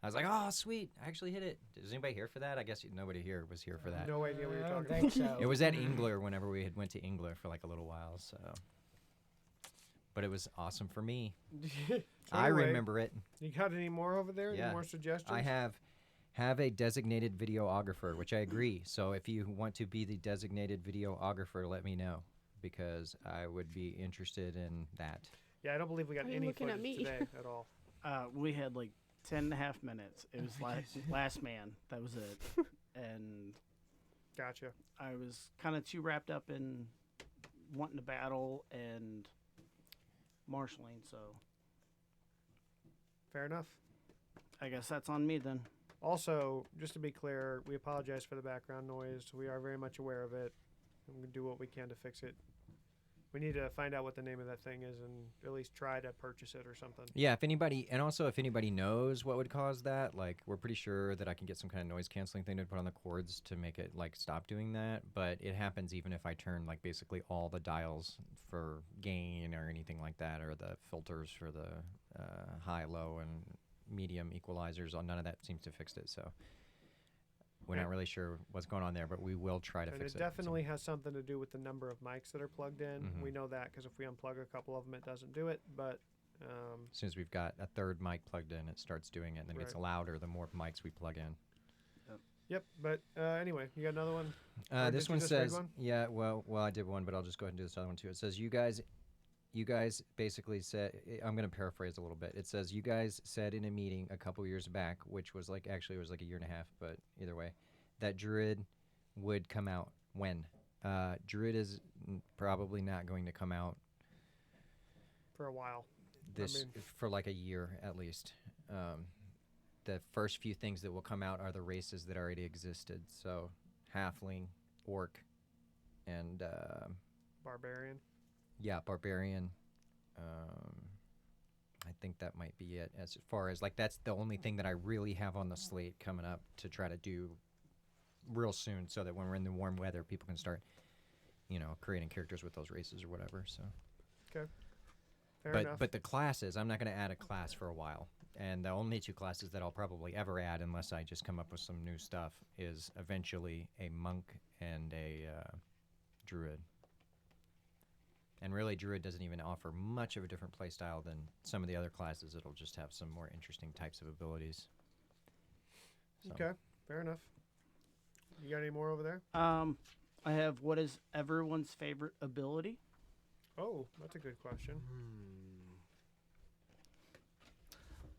I was like, oh, sweet. I actually hit it. Is anybody here for that? I guess nobody here was here for that. No idea what you're I talking don't about. think so. It was at Engler whenever we had went to Engler for like a little while. So, but it was awesome for me. I anyway, remember it. You got any more over there? Yeah. Any more suggestions? I have a designated videographer, which I agree. So if you want to be the designated videographer, let me know because I would be interested in that. Yeah, I don't believe we got Are you any looking at footage me? today at all. We had like 10.5 minutes. It was last man. That was it. And Gotcha. I was kind of too wrapped up in wanting to battle and marshaling, so Fair enough. I guess that's on me then. Also, just to be clear, we apologize for the background noise. We are very much aware of it. And we're going to do what we can to fix it. We need to find out what the name of that thing is and at least try to purchase it or something. Yeah, if anybody knows what would cause that, like we're pretty sure that I can get some kind of noise canceling thing to put on the cords to make it like stop doing that. But it happens even if I turn like basically all the dials for gain or anything like that, or the filters for the high, low, and medium equalizers. None of that seems to fix it. So we're not really sure what's going on there, but we will try to fix it. And it definitely has something to do with the number of mics that are plugged in. Mhm. We know that because if we unplug a couple of them, it doesn't do it. But as soon as we've got a third mic plugged in, it starts doing it, and then it gets Right. louder the more mics we plug in. Yep. But anyway, you got another one? Or This did you one just read says, one? yeah, well, I did one, but I'll just go ahead and do this other one too. It says, you guys basically said, I'm going to paraphrase a little bit. It says, you guys said in a meeting a couple years back, which was like, actually it was like a year and a half, but either way, that Druid would come out when? Druid is probably not going to come out For a while. for like a year at least. The first few things that will come out are the races that already existed. So Halfling, Orc, and Barbarian. yeah, Barbarian. I think that might be it. As far as like that's the only thing that I really have on the slate coming up to try to do real soon, so that when we're in the warm weather, people can start, creating characters with those races or whatever. So. Okay. Fair enough. But the classes, I'm not going to add a class for a while. And the only 2 classes that I'll probably ever add, unless I just come up with some new stuff, is eventually a monk and a druid. And really, druid doesn't even offer much of a different play style than some of the other classes. It'll just have some more interesting types of abilities. So. Okay, fair enough. You got any more over there? I have what is everyone's favorite ability? Oh, that's a good question.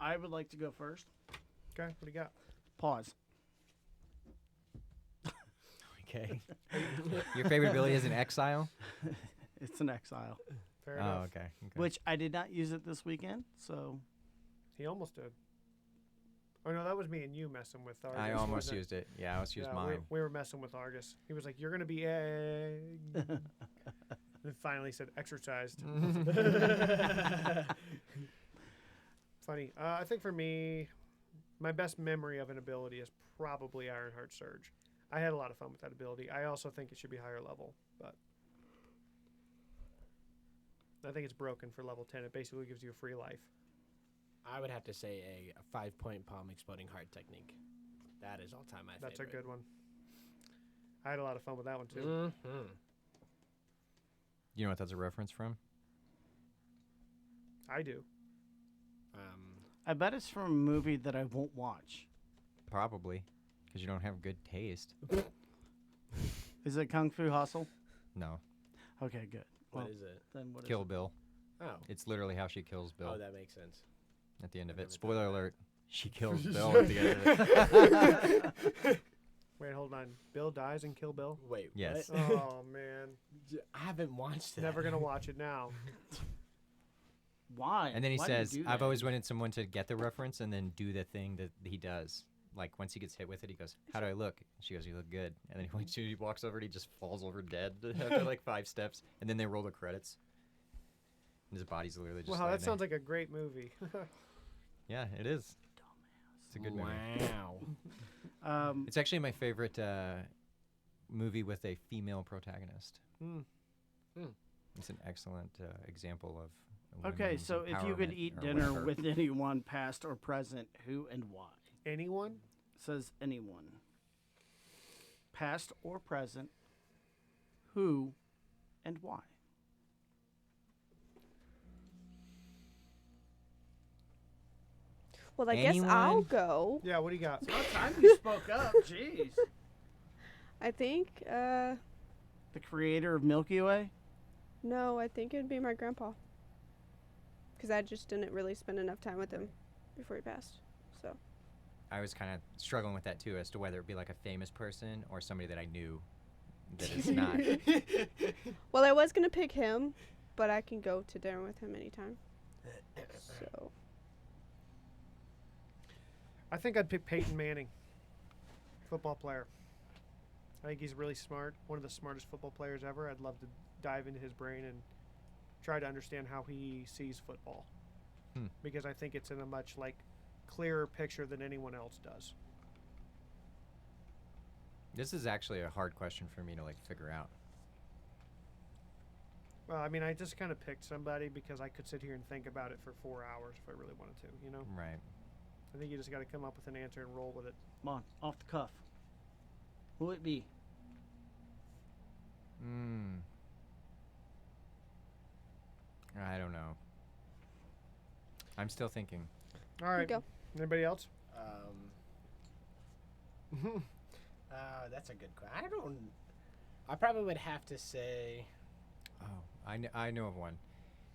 I would like to go first. Okay, what do you got? Pause. Okay. Your favorite ability is an exile? It's an exile, Fair enough. Okay. which I did not use it this weekend, so He almost did. Oh, no, that was me and you messing with Argus. I almost wasn't it? used it. Yeah, I almost used Yeah, mine. we were messing with Argus. He was like, "You're going to be egg." And finally said, "Exercised." Funny. I think for me, my best memory of an ability is probably Ironheart Surge. I had a lot of fun with that ability. I also think it should be higher level, but I think it's broken for level 10. It basically gives you a free life. I would have to say a 5-point palm exploding heart technique. That is all time my That's favorite. a good one. I had a lot of fun with that one, too. Mm-hmm. You know what that's a reference from? I do. I bet it's from a movie that I won't watch. Probably, because you don't have good taste. Is it Kung Fu Hustle? No. Okay, good. What Well, is it? then what is Kill it? Bill. Oh. It's literally how she kills Bill Oh, that makes sense. at the end of I've it. never Spoiler thought of alert. She kills Bill at the end of it. Wait, hold on. Bill dies in Kill Bill? Wait, Yes. what? Oh, man. I haven't watched it. Never going to watch it now. Why? And then he Why do you says, do I've that? always wanted someone to get the reference and then do the thing that he does. Like, once he gets hit with it, he goes, "How do I look?" She goes, "You look good." And then he walks over and he just falls over dead after like 5 steps. And then they roll the credits. And his body's literally just Wow, lying that there. sounds like a great movie. Yeah, it is. It's a good movie. Wow. It's actually my favorite movie with a female protagonist. Hmm. It's an excellent example of. Okay, women's so if you could empowerment eat or dinner whatever. with anyone, past or present, who and why? Anyone? Says anyone. Past or present, who and why? Well, I guess I'll Anyone? go. Yeah, what do you got? It's about time you spoke up. Jeez. I think, The creator of Milky Way? no, I think it'd be my grandpa. Because I just didn't really spend enough time with him before he passed. So, I was kind of struggling with that too, as to whether it be like a famous person or somebody that I knew that is not. well, I was going to pick him, but I can go to dinner with him anytime. So, I think I'd pick Peyton Manning, football player. I think he's really smart, one of the smartest football players ever. I'd love to dive into his brain and try to understand how he sees football. Because I think it's in a much clearer picture than anyone else does. This is actually a hard question for me to figure out. Well, I mean, I just kind of picked somebody because I could sit here and think about it for 4 hours if I really wanted to, you know? Right. I think you just got to come up with an answer and roll with it. Come on, off the cuff. Who would it be? I don't know. I'm still thinking. All right. go. Anybody else? That's a good question. I probably would have to say. Oh, I know of one,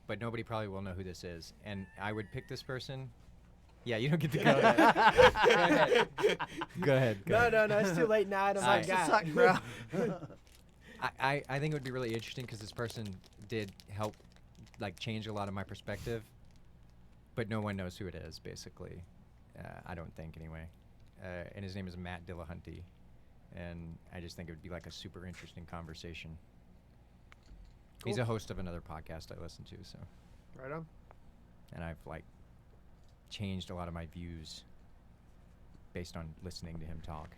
but nobody probably will know who this is. And I would pick this person. Yeah, you don't get to go. Go ahead. No, it's too late now. I don't Alright. got Suck, bro. I think it would be really interesting because this person did help change a lot of my perspective, but no one knows who it is, basically. I don't think, anyway. And his name is Matt Dillahunty, and I just think it would be a super interesting conversation. He's Cool. a host of another podcast I listen to, so. Right on. And I've like changed a lot of my views based on listening to him talk.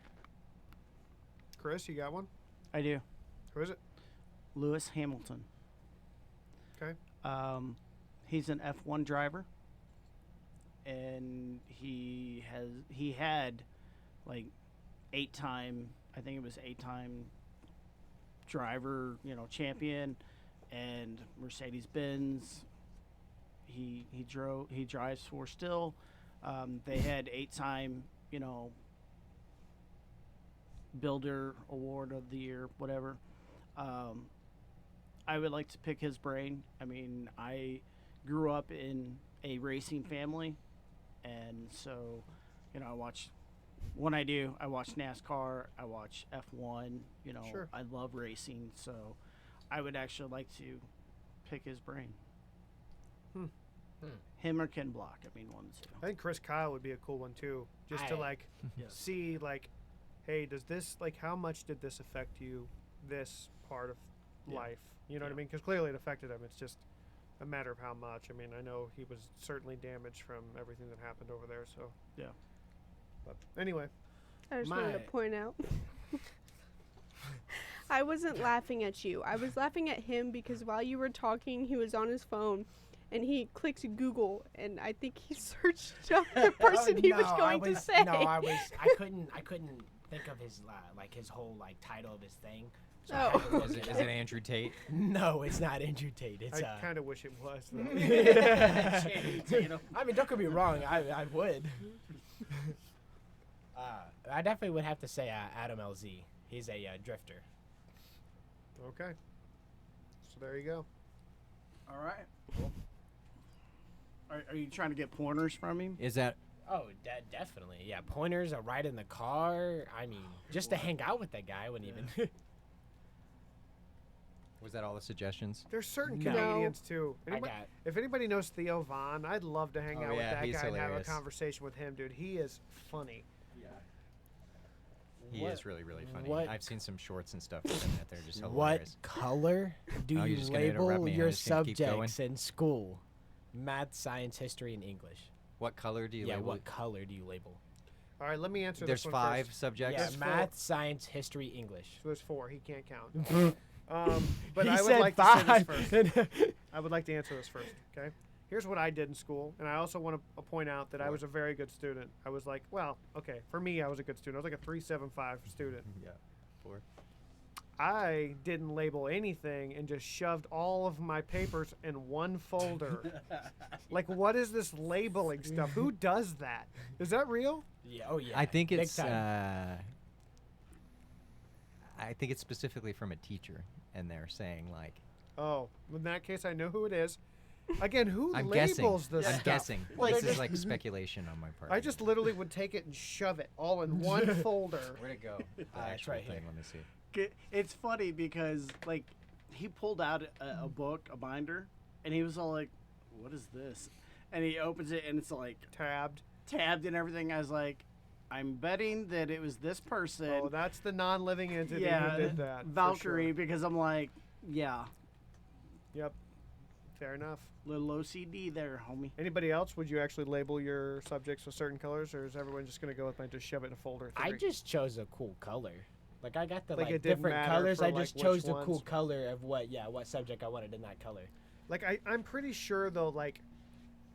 Chris, you got one? I do. Who is it? Lewis Hamilton. Okay. He's an F1 driver, and he had like 8-time, I think it was 8-time driver, champion, and Mercedes-Benz. He drives for still. They had 8-time, Builder Award of the Year, whatever. I would like to pick his brain. I mean, I grew up in a racing family, and so, I watch NASCAR, I watch F1, Sure. I love racing, so I would actually like to pick his brain. Him or Ken Block, one of the two. I think Chris Kyle would be a cool one too. Just to see hey, does this how much did this affect you? This part of life, you know what I mean? Because clearly it affected him. It's just a matter of how much. I know he was certainly damaged from everything that happened over there. So Yeah. But anyway, I just wanted to point out. I wasn't laughing at you. I was laughing at him because while you were talking, he was on his phone, and he clicked Google, and I think he searched up the person he was going to say. No, I couldn't think of his his whole title of his thing. So I had to look Is it it up. Andrew Tate? No, it's not Andrew Tate. It's I kind of wish it was. Though. don't get me wrong. I would. I definitely would have to say Adam LZ. He's a drifter. Okay. So there you go. All right. Cool. Are you trying to get pointers from him? Is that Oh, definitely. Yeah, pointers, a ride in the car. Just to hang out with that guy wouldn't even. was that all the suggestions? There's certain No. Canadians too. I Anybody, got. if anybody knows Theo Vaughn, I'd love to hang Oh, out with yeah, that he's guy and have a hilarious. conversation with him, dude. He is funny. He is really, really funny. what- I've seen some shorts and stuff with him that they're just What hilarious. color do Oh, you're you just gonna interrupt label me, your I'm just gonna keep going? subjects in school? Math, science, history, and English. What color do you label? What color do you label? All right, let me answer There's this one 5 first. subjects. Yeah, That's math, science, history, English. So there's 4. He can't count. But He I would said like to say five. this first. I would like to answer this first, okay? Here's what I did in school, and I also want to point out that I was a very good student. I was like, well, okay, for me, I was a good student. I was like a 3.75 student. Yeah, 4. I didn't label anything and just shoved all of my papers in one folder. Like, what is this labeling stuff? Who does that? Is that real? Yeah. Oh yeah. I think Big it's time. I think it's specifically from a teacher, and they're saying like, Oh, in that case, I know who it is. Again, who I'm labels guessing. this I'm stuff? guessing. Like, This is like speculation on my part. I just literally would take it and shove it all in one folder. Where'd it go? The It's actual right thing. here. Let me see. It's funny because he pulled out a book, a binder, and he was all like, "What is this?" And he opens it and it's like Tabbed. tabbed and everything. I was like, "I'm betting that it was this person." Oh, that's the non-living entity yeah, who did that. for Valkyrie, sure. because I'm like, yeah, Yep. Fair enough. little OCD there, homie. Anybody else? Would you actually label your subjects with certain colors, or is everyone just going to go with my just shove it in a folder? I theory? just chose a cool color. Like I got the Like, it didn't different matter colors. for, I like, just which chose the cool ones? color of what subject I wanted in that color. Like, I'm pretty sure, though, like,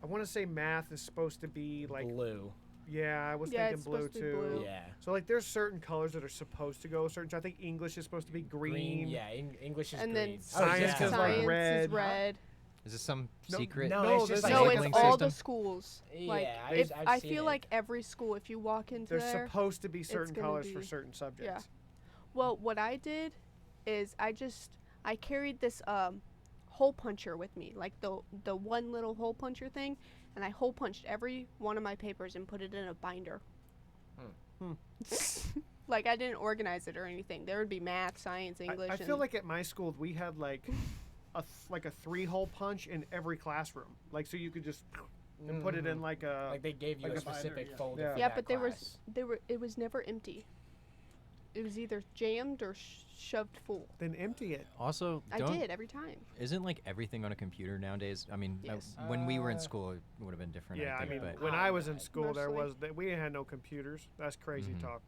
I want to say math is supposed to be, like, Blue. yeah, I was Yeah, thinking it's blue, supposed to be too. blue. Yeah. So, like, there's certain colors that are supposed to go certain. I think English is supposed to be green. Yeah. English is And green. then Science yeah. is, like, science red. is red. Is this some No, secret? no, No, it's just there's like No, labeling it's all the system? schools. Yeah, Like, I've I seen feel it. like every school, if you walk into There's there, supposed to be certain gonna colors for be- certain subjects. well, what I did is I carried this hole puncher with me, like the one little hole puncher thing, and I hole punched every one of my papers and put it in a binder. Like, I didn't organize it or anything. There would be math, science, English. I feel and like at my school we had like a 3-hole punch in every classroom. Like, so you could just and put it in like a Like they gave you like a a binder, specific yeah. folder. Yeah. For yeah, that but class. it was never empty. it was either jammed or shoved full. Then empty it. Also, I did every time. Isn't like everything on a computer nowadays? I mean, Yes. when we were in school, it would have been different. Yeah, I I think, mean, but when I was in school, there Mostly. we had no computers. That's crazy Mhm. talk.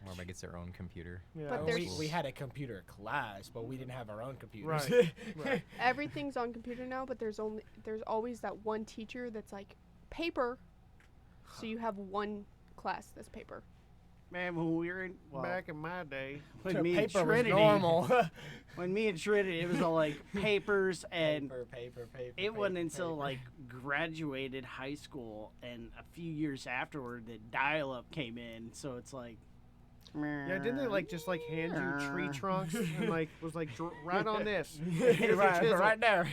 or everybody gets their own computer. Yeah. But Well, there's- we had a computer class, but we didn't have our own computers. Right. Right. Everything's on computer now, but there's always that one teacher that's like paper. So you have one class that's paper. Man, when we were in Back in my day, when me and Paper was Trinity, normal. when me and Trinity, it was all like papers and. paper. It wasn't until paper. like graduated high school and a few years afterward that dial-up came in. So it's like, yeah, didn't they like just like hand you tree trunks and like was like right on this? right there.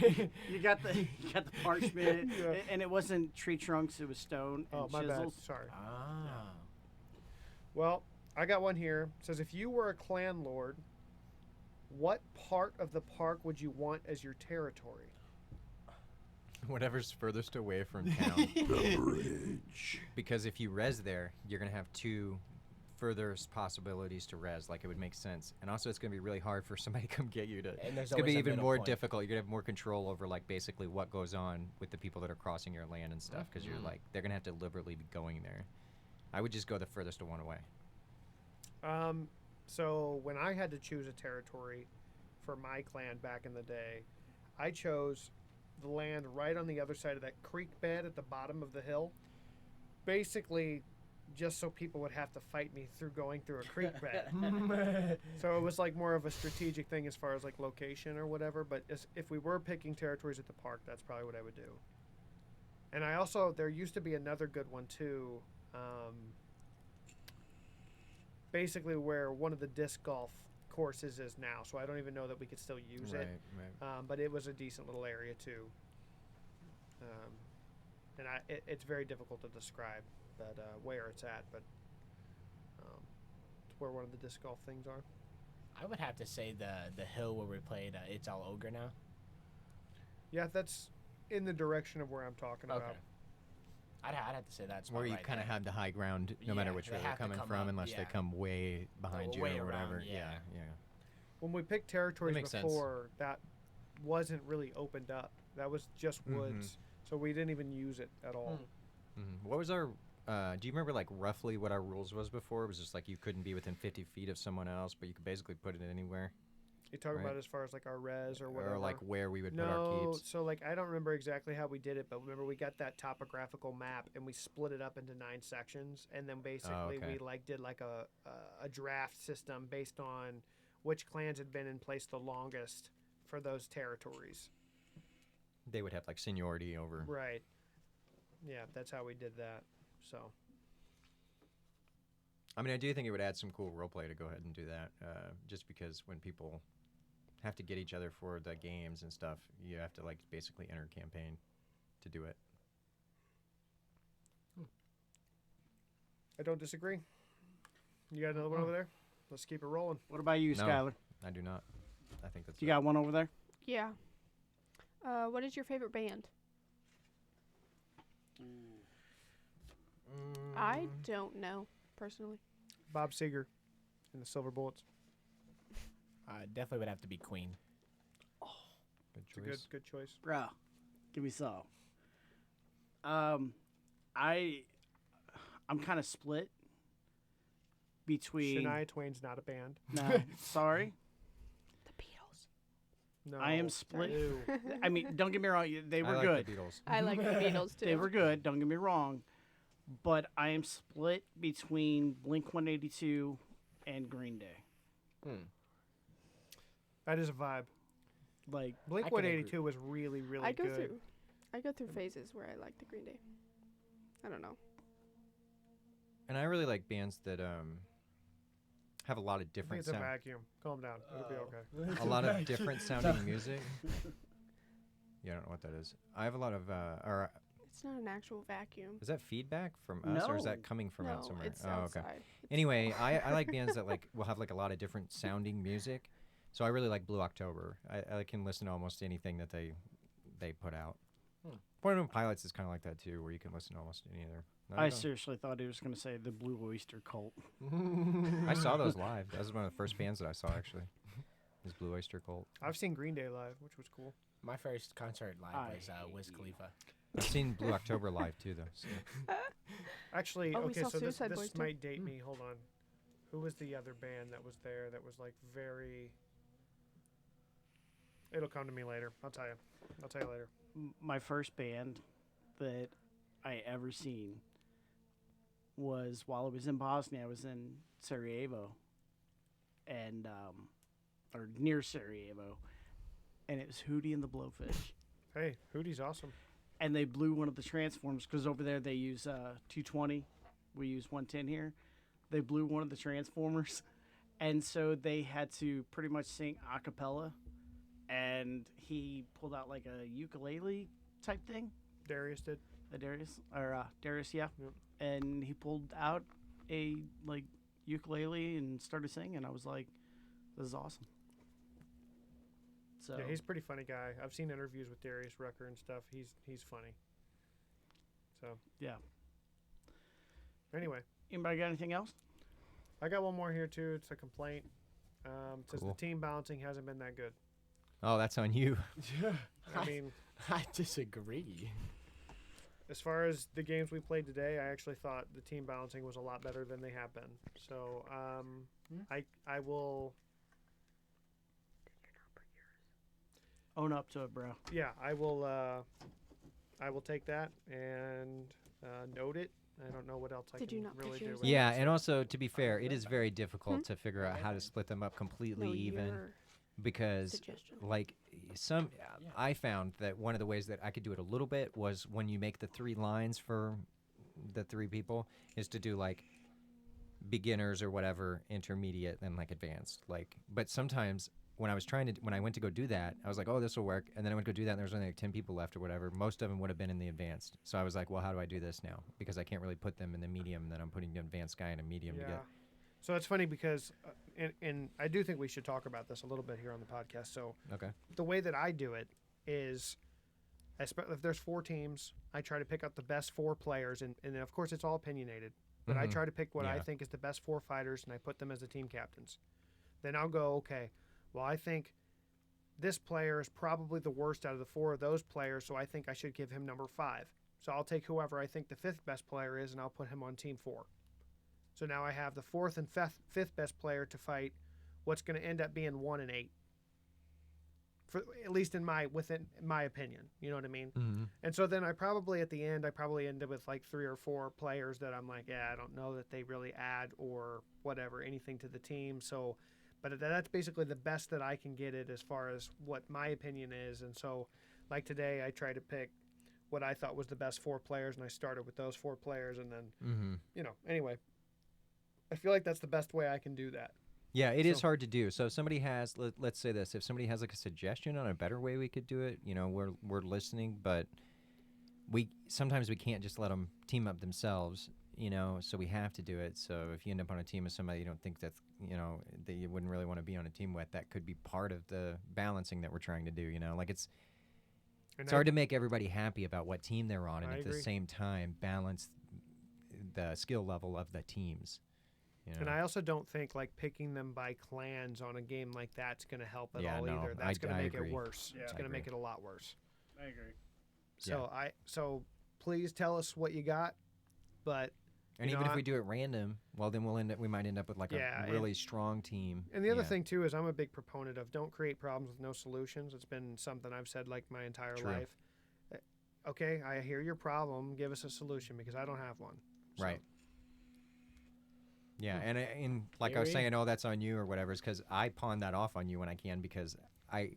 you got the parchment, Yeah. and it wasn't tree trunks; it was stone and Oh, my bad. chisels. Sorry. Ah. Well, I got one here. It says, if you were a clan lord, what part of the park would you want as your territory? Whatever's furthest away from town. Because if you res there, you're gonna have two furthest possibilities to res. Like it would make sense, and also it's gonna be really hard for somebody to come get you to. And there's It's gonna be always a even middle more point. difficult. You're gonna have more control over like basically what goes on with the people that are crossing your land and stuff. Because you're like they're gonna have to deliberately be going there. I would just go the furthest one away. So when I had to choose a territory for my clan back in the day, I chose the land right on the other side of that creek bed at the bottom of the hill. Basically, just so people would have to fight me through going through a creek bed. So it was like more of a strategic thing as far as like location or whatever. But if we were picking territories at the park, that's probably what I would do. And I also, there used to be another good one too. Basically where one of the disc golf courses is now. So I don't even know that we could still use it. Right. But it was a decent little area too. And it's very difficult to describe that where it's at, but it's where one of the disc golf things are. I would have to say the hill where we played It's All Ogre now. Yeah, that's in the direction of where I'm talking Okay. about. I'd have to say that's Where you kind of have the high ground, no matter Yeah, which they way they're have to coming come from, up, unless they yeah. come way behind you way or around, whatever. yeah. Yeah. When we picked territories makes sense. before, that wasn't really opened up. That was just woods. So we didn't even use it at all. What was our? Do you remember like roughly what our rules was before? It was just like you couldn't be within 50 feet of someone else, but you could basically put it anywhere, You talking Right. about as far as like our res or whatever? or like where we would put our No, keeps. so like I don't remember exactly how we did it, but remember we got that topographical map and we split it up into 9 sections, and then basically okay. we like did like a draft system based on which clans had been in place the longest for those territories. They would have like seniority over. Right. Yeah, that's how we did that. So I mean, I do think it would add some cool roleplay to go ahead and do that. Just because when people have to get each other for the games and stuff, you have to like basically enter campaign to do it. I don't disagree. You got another one over there? Let's keep it rolling. What about you, No. Skylar? I do not. I think that's You got one over there? Yeah. What is your favorite band? I don't know personally. Bob Seger and the Silver Bullets. Definitely would have to be Queen. good It's a choice. good choice. Bro, give me some. I'm kind of split between. Shania Twain's not a band. No, sorry. The Beatles. No. I am split. Ew. I mean, don't get me wrong. They I were like good. The Beatles. I like the Beatles too. They were good. Don't get me wrong. But I am split between Blink 182 and Green Day. That is a vibe. Like, Blink I can agree. 182 was really, really I go good. through phases where I like the Green Day. I don't know. And I really like bands that have a lot of I think different it's a sound, vacuum. Calm down. It'll be okay. a lot of different sounding music. Yeah, I don't know what that is. I have a lot of or It's not an actual vacuum. is that feedback from us or is No. that coming from out No, somewhere? it's Oh, outside. okay. It's Anyway, I like bands that like will have like a lot of different sounding music. So I really like Blue October. I can listen to almost anything that they put out. Point of Pilots is kind of like that too, where you can listen to almost any of their Not I at all. seriously thought he was going to say the Blue Oyster Cult. I saw those live. That was one of the first bands that I saw, actually. This Blue Oyster Cult. I've seen Green Day live, which was cool. My first concert live I was Wiz Khalifa. I've seen Blue October live, too, though. So. Actually, Oh, we okay, saw so this Suicide Boys too. might date me. Hold on. Who was the other band that was there that was like very... It'll come to me later. I'll tell you. I'll tell you later. My first band that I ever seen was while I was in Bosnia. I was in Sarajevo, and or near Sarajevo, and it was Hootie and the Blowfish. Hey, Hootie's awesome. And they blew one of the transformers because over there they use 220. We use 110 here. They blew one of the transformers, and so they had to pretty much sing a cappella. And he pulled out like a ukulele type thing. Darius did. Darius, yeah. Yep. And he pulled out a like ukulele and started singing. I was like, "This is awesome." So Yeah, he's a pretty funny guy. I've seen interviews with Darius Rucker and stuff. He's funny. So yeah. anyway, Anybody got anything else? I got one more here too. It's a complaint. It says Cool. the team balancing hasn't been that good. Oh, that's on you. I mean, I disagree. as far as the games we played today, I actually thought the team balancing was a lot better than they have been. So I will. Own up to it, bro. Yeah, I will take that and note it. I don't know what else I Did can you not really put do. yours with in? Yeah, it. and also, to be fair, it is very difficult to figure out how to split them up completely No, even your because, suggestion. like, I found that one of the ways that I could do it a little bit was when you make the 3 lines for the 3 people is to do, like, beginners or whatever, intermediate, and, like, advanced. Like, but sometimes when I went to go do that, I was like, oh, this will work. And then I went to go do that, and there was only like 10 people left or whatever. Most of them would have been in the advanced. So I was like, well, how do I do this now? Because I can't really put them in the medium, and then I'm putting the advanced guy in a medium to Yeah. get. So it's funny because, and I do think we should talk about this a little bit here on the podcast. So Okay. the way that I do it is, if there's 4 teams, I try to pick out the best 4 players, and of course it's all opinionated. But I Mhm. try to pick what I Yeah. think is the best 4 fighters, and I put them as the team captains. Then I'll go, okay, well, I think this player is probably the worst out of the 4 of those players, so I think I should give him number 5. So I'll take whoever I think the 5th best player is, and I'll put him on team 4. So now I have the 4th and 5th best player to fight what's going to end up being 1 and 8. For at least within my opinion, you know what I mean? Mm-hmm. And so then at the end, I probably end up with like 3 or 4 players that I'm like, yeah, I don't know that they really add or whatever, anything to the team. So, but that's basically the best that I can get it as far as what my opinion is. And so like today, I tried to pick what I thought was the best 4 players, and I started with those 4 players. And then, Mm-hmm. Anyway, I feel like that's the best way I can do that. Yeah, it is So- hard to do. So if somebody has, let's say this, if somebody has like a suggestion on a better way we could do it, we're listening, but sometimes we can't just let them team up themselves, so we have to do it. So if you end up on a team with somebody you don't think that's, that you wouldn't really want to be on a team with, that could be part of the balancing that we're trying to do, like it's hard to make everybody happy about what team they're on and I at the agree. same time balance the skill level of the teams. And I also don't think like picking them by clans on a game like that's going to help at Yeah, all no, either. That's going I to make agree. it worse. Yeah. It's I going to make it agree. a lot worse. I agree. So please tell us what you got, but And You know, even if I- we do it random, well, then we might end up with like Yeah, a really strong team. and the other Yeah. thing too is I'm a big proponent of don't create problems with no solutions. It's been something I've said like my entire True. life. Okay, I hear your problem. Give us a solution because I don't have one. So- Right. Yeah, and like I was Theory? saying, oh, that's on you or whatever, is because I pawn that off on you when I can because I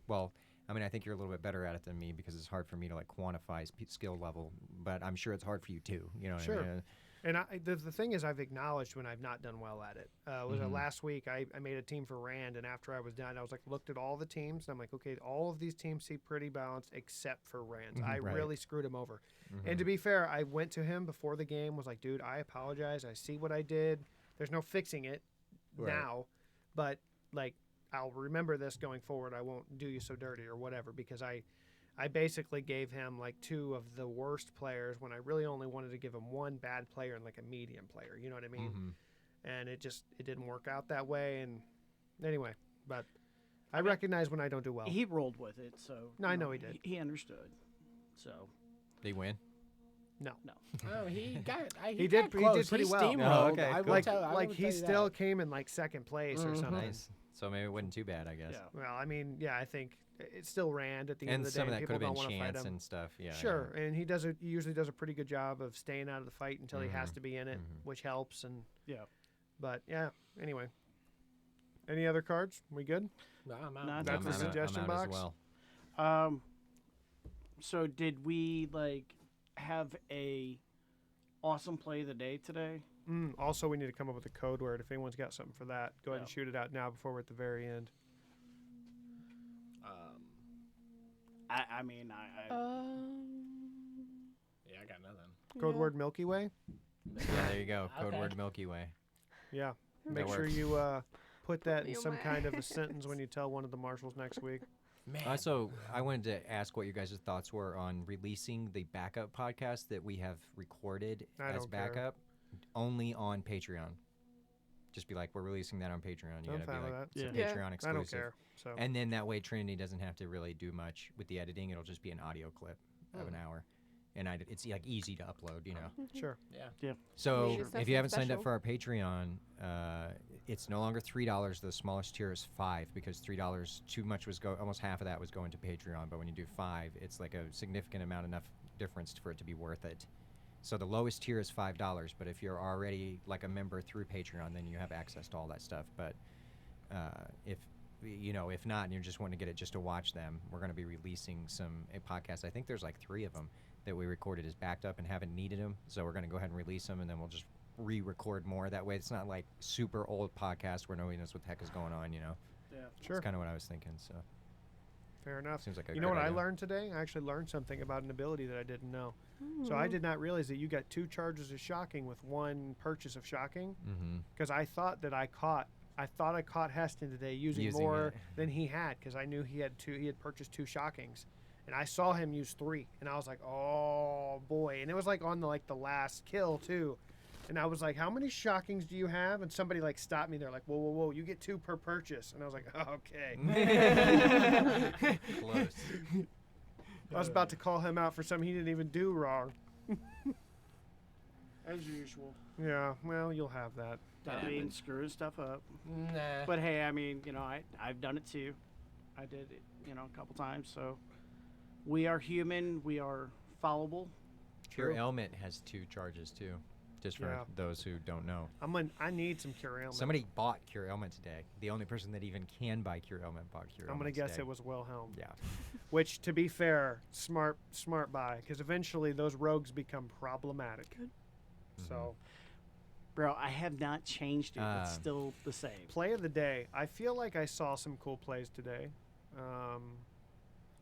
think you're a little bit better at it than me because it's hard for me to like quantify skill level, but I'm sure it's hard for you too. You know what Sure. I mean? And the thing is, I've acknowledged when I've not done well at it. Mhm. Last week I made a team for Rand, and after I was done, I was like, looked at all the teams, and I'm like, okay, all of these teams seem pretty balanced except for Rand's. I Right. really screwed him over. Mhm. And to be fair, I went to him before the game, was like, dude, I apologize. I see what I did. There's no fixing it Right. now, but like I'll remember this going forward. I won't do you so dirty or whatever because I I basically gave him like 2 of the worst players when I really only wanted to give him 1 bad player and like a medium player. You know what I mean? And it didn't work out that way. And anyway, but I recognize when I don't do well. He rolled with it, so No, I know he did. He understood. So They win. No. Oh, he He got did close. pretty He well. steamrolled. Oh, okay, I cool. will Like tell- I will he tell you still that. came in like 2nd place or something. Nice. So maybe it wasn't too bad, I guess. yeah. Well, I mean, yeah, I think it still ran at the end And of the some day. of that People could have don't been want to fight chance him. and stuff. Yeah. Sure, and he usually does a pretty good job of staying out of the fight until he has to be in it, which helps. And Yeah. but yeah, anyway. Any other cards? We good? No, I'm out. Not- That's I'm the out of- suggestion I'm out box? as well. So did we like have a awesome play of the day today? Also, we need to come up with a code word. If anyone's got something for that, go ahead and Yeah. shoot it out now before we're at the very end. I mean, I Yeah, I got nothing. Code Yeah. word Milky Way. Yeah, there you go. Code Okay. word Milky Way. Yeah. That Make sure works. you put that in Milky some Way. kind of a sentence when you tell one of the marshals next week. Man. Also, I wanted to ask what your guys' thoughts were on releasing the backup podcast that we have recorded I as don't care. backup only on Patreon. Just be like, we're releasing that on Patreon. You I'm gotta fine be with like, that. it's a Yeah. Patreon I exclusive. don't care. So And then that way Trinity doesn't have to really do much with the editing. It'll just be an audio clip of an hour. And it's like easy to upload, you know. sure. Yeah. So Maybe it's if you haven't something signed up special. for our Patreon, it's no longer $3. The smallest tier is $5 because $3 too much almost half of that was going to Patreon. But when you do $5, it's like a significant amount enough difference for it to be worth it. So the lowest tier is $5. But if you're already like a member through Patreon, then you have access to all that stuff. But if not, and you just want to get it just to watch them, we're going to be releasing a podcast. I think there's like 3 of them that we recorded as backed up and haven't needed them. So we're going to go ahead and release them, and then we'll just re-record more. That way it's not like super old podcast where nobody knows what the heck is going on, you know? yeah. Sure. That's kind of what I was thinking. So Fair enough. seems like a You know great what I idea. learned today? I actually learned something about an ability that I didn't know. So I did not realize that you got 2 charges of shocking with 1 purchase of shocking. Mm-hmm. Because I thought I caught Heston today using more it. than he had, because I knew he had purchased 2 shockings, and I saw him use 3, and I was like, oh boy. And it was like on the last kill too, and I was like, how many shockings do you have? And somebody like stopped me. They're like, whoa, you get 2 per purchase. And I was like, okay. Close. I was about to call him out for something he didn't even do wrong. As usual. Yeah, well, you'll have that. I mean, screwing stuff up. Nah. But hey, I mean, I've done it too. I did it, a couple times. So we are human. We are fallible. Pure Ailment has 2 charges too, just for Yeah. those who don't know. I need some cure ailment. Somebody bought Cure Ailment today. The only person that even can buy Cure Ailment bought Cure I'm gonna Ailment guess today. it was Wilhelm. Yeah. Which, to be fair, smart buy, because eventually those rogues become problematic. So, Bro, I have not changed it. It's still the same. play of the day. I feel like I saw some cool plays today.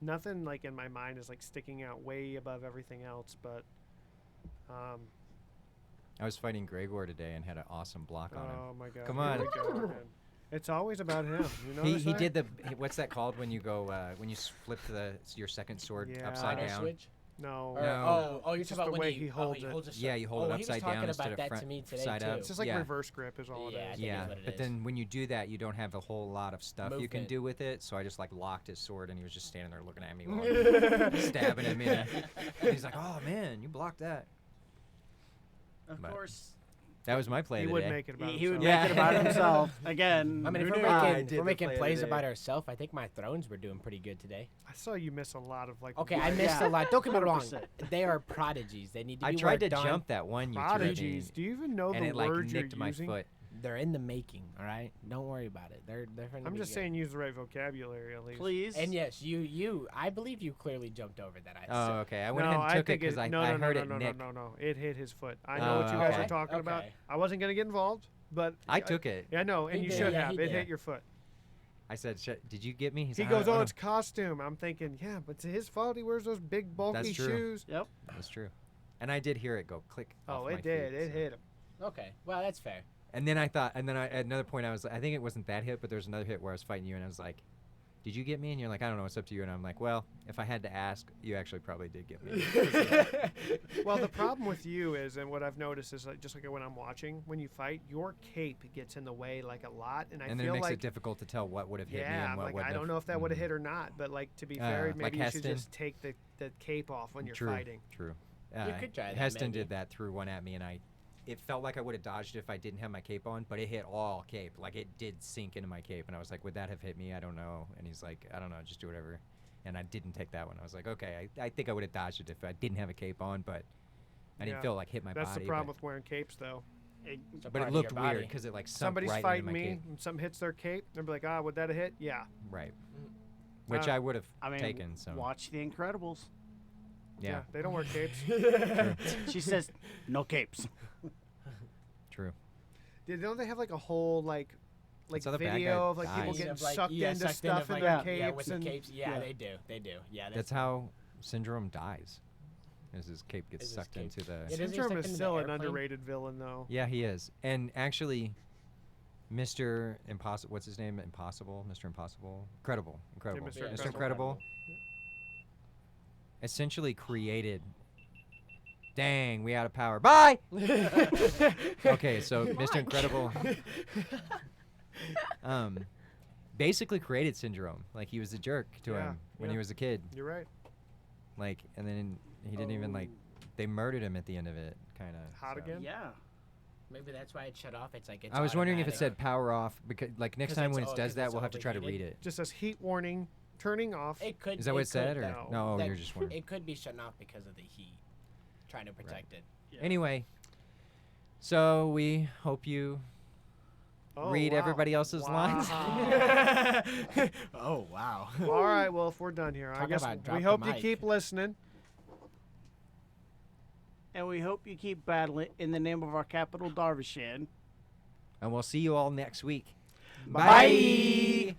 Nothing like in my mind is like sticking out way above everything else, but I was fighting Gregor today and had an awesome block on him. oh my god! Come here on. we go again. It's always about him. You know He did what's that called when you go when you flip your second sword Yeah. upside Auto down? switch? no. Or- No. Oh, you're Just talking about the when way he he holds it. holds Yeah, you hold it he was upside down talking instead about of that front, to me today side too. up. It's just like Yeah. reverse grip is all Yeah, I it is. think Yeah, is what it but is. then when you do that, you don't have a whole lot of stuff you can Movement. do with it. So I just like locked his sword, and he was just standing there looking at me while I'm stabbing him in it. And he's like, "Oh man, you blocked that." Of But- course, That was my play He of the would day. make it about he would himself. make it about himself. Again, I mean, if who we're knew? I making, did the making play of plays the about day. ourselves, I think my thrones were doing pretty good today. I saw you miss a lot of like. Okay, I weird missed Yeah. a lot. Don't get me wrong. 100%. They are prodigies. They need to be I tried to worked on. jump that one you threw at prodigies. me, Do you even know and the it like words you're nicked my using? foot. They're in the making. All right, don't worry about it. They're finna I'm be just good. saying, use the right vocabulary at least. Please. And yes, I believe you clearly jumped over that. Oh, okay. I went No, ahead and I took it think because I no, heard no, it no, nick. no. It hit his foot. I know what you Oh, guys okay. are talking about. Okay. I wasn't gonna get involved, but I took it. Yeah, I know, and He you did. should Yeah, have. he It did. hit your foot. I said, "Did you get me?" He said, goes, "I "Oh, don't it's costume." I'm thinking, yeah, but it's his fault. He wears those big bulky That's true. shoes. Yep. know." That's true. And I did hear it go click. Oh, off it my did. feet, It so. hit him. Okay, well that's fair. And then I thought, at another point, I think it wasn't that hit, but there was another hit where I was fighting you, and I was like, did you get me? And you're like, I don't know, it's up to you. And I'm like, well, if I had to ask, you actually probably did get me. Well, the problem with you is, and what I've noticed is, like, just like when I'm watching, when you fight, your cape gets in the way like a lot, and I And then it feel makes like it difficult to tell what would have hit me yeah, and what like wouldn't I don't have. know if that would have Mhm. hit or not, but like to be fair, like maybe you should Heston. just take the cape off when you're True. fighting. True. You could try that, Heston maybe. did that, threw one at me, and it felt like I would have dodged it if I didn't have my cape on, but it hit all cape. Like, it did sink into my cape, and I was like, would that have hit me? I don't know. And he's like, I don't know, just do whatever. And I didn't take that one. I was like, okay, I think I would have dodged it if I didn't have a cape on, but I didn't Yeah. feel like hit my That's body. the problem but, with wearing capes, though. It's a but part it of looked your weird body. because it like sunk Somebody's right fighting into my me, cape. and something hits their cape, they'll be like, ah, would that have hit? Yeah. Right. Which Uh, I would have I mean, taken. So watch The Incredibles. yeah, They don't wear capes. She says, no capes. true. Don't they have like a whole like This other bad guy video of like people dies. getting Of, like, sucked yeah, into sucked stuff into, in like, their yeah, capes? Yeah, with the and capes. Yeah, yeah. they do. They do. Yeah, That's how Syndrome dies. As his cape gets Is his sucked cape- into the. Yeah, doesn't he Syndrome stick is into the still an airplane? underrated villain, though. Yeah, he is. And actually, Mr. Impossible, what's his name? Impossible? Mr. Impossible? Incredible. Incredible. Mr. Mr. Incredible. Incredible essentially created. Dang, we out of power. Bye! Okay, so Mr. Incredible basically created Syndrome. Like, he was a jerk to Yeah, him when yeah. he was a kid. You're right. Like, and then he didn't even, like, they murdered him at the end of it, kind of. Hot again? Yeah. Maybe that's why it shut off. It's like it's I was wondering if it automatic. said power off because, like, next 'Cause time it's when it all- does 'cause that, it's we'll have to try to read overheated. it. Just says heat warning, turning off. It could. Is that what it said, could, or though. no? that- You're just wondering. It could be shut off because of the heat, trying to protect it. Yeah. Anyway, so we hope you Oh, read wow. everybody else's lines. Wow. Oh wow. All right, well, if we're done here, I Talk guess about drop we the hope you mic. keep listening. And we hope you keep battling in the name of our capital, Darvishan. And we'll see you all next week. Bye.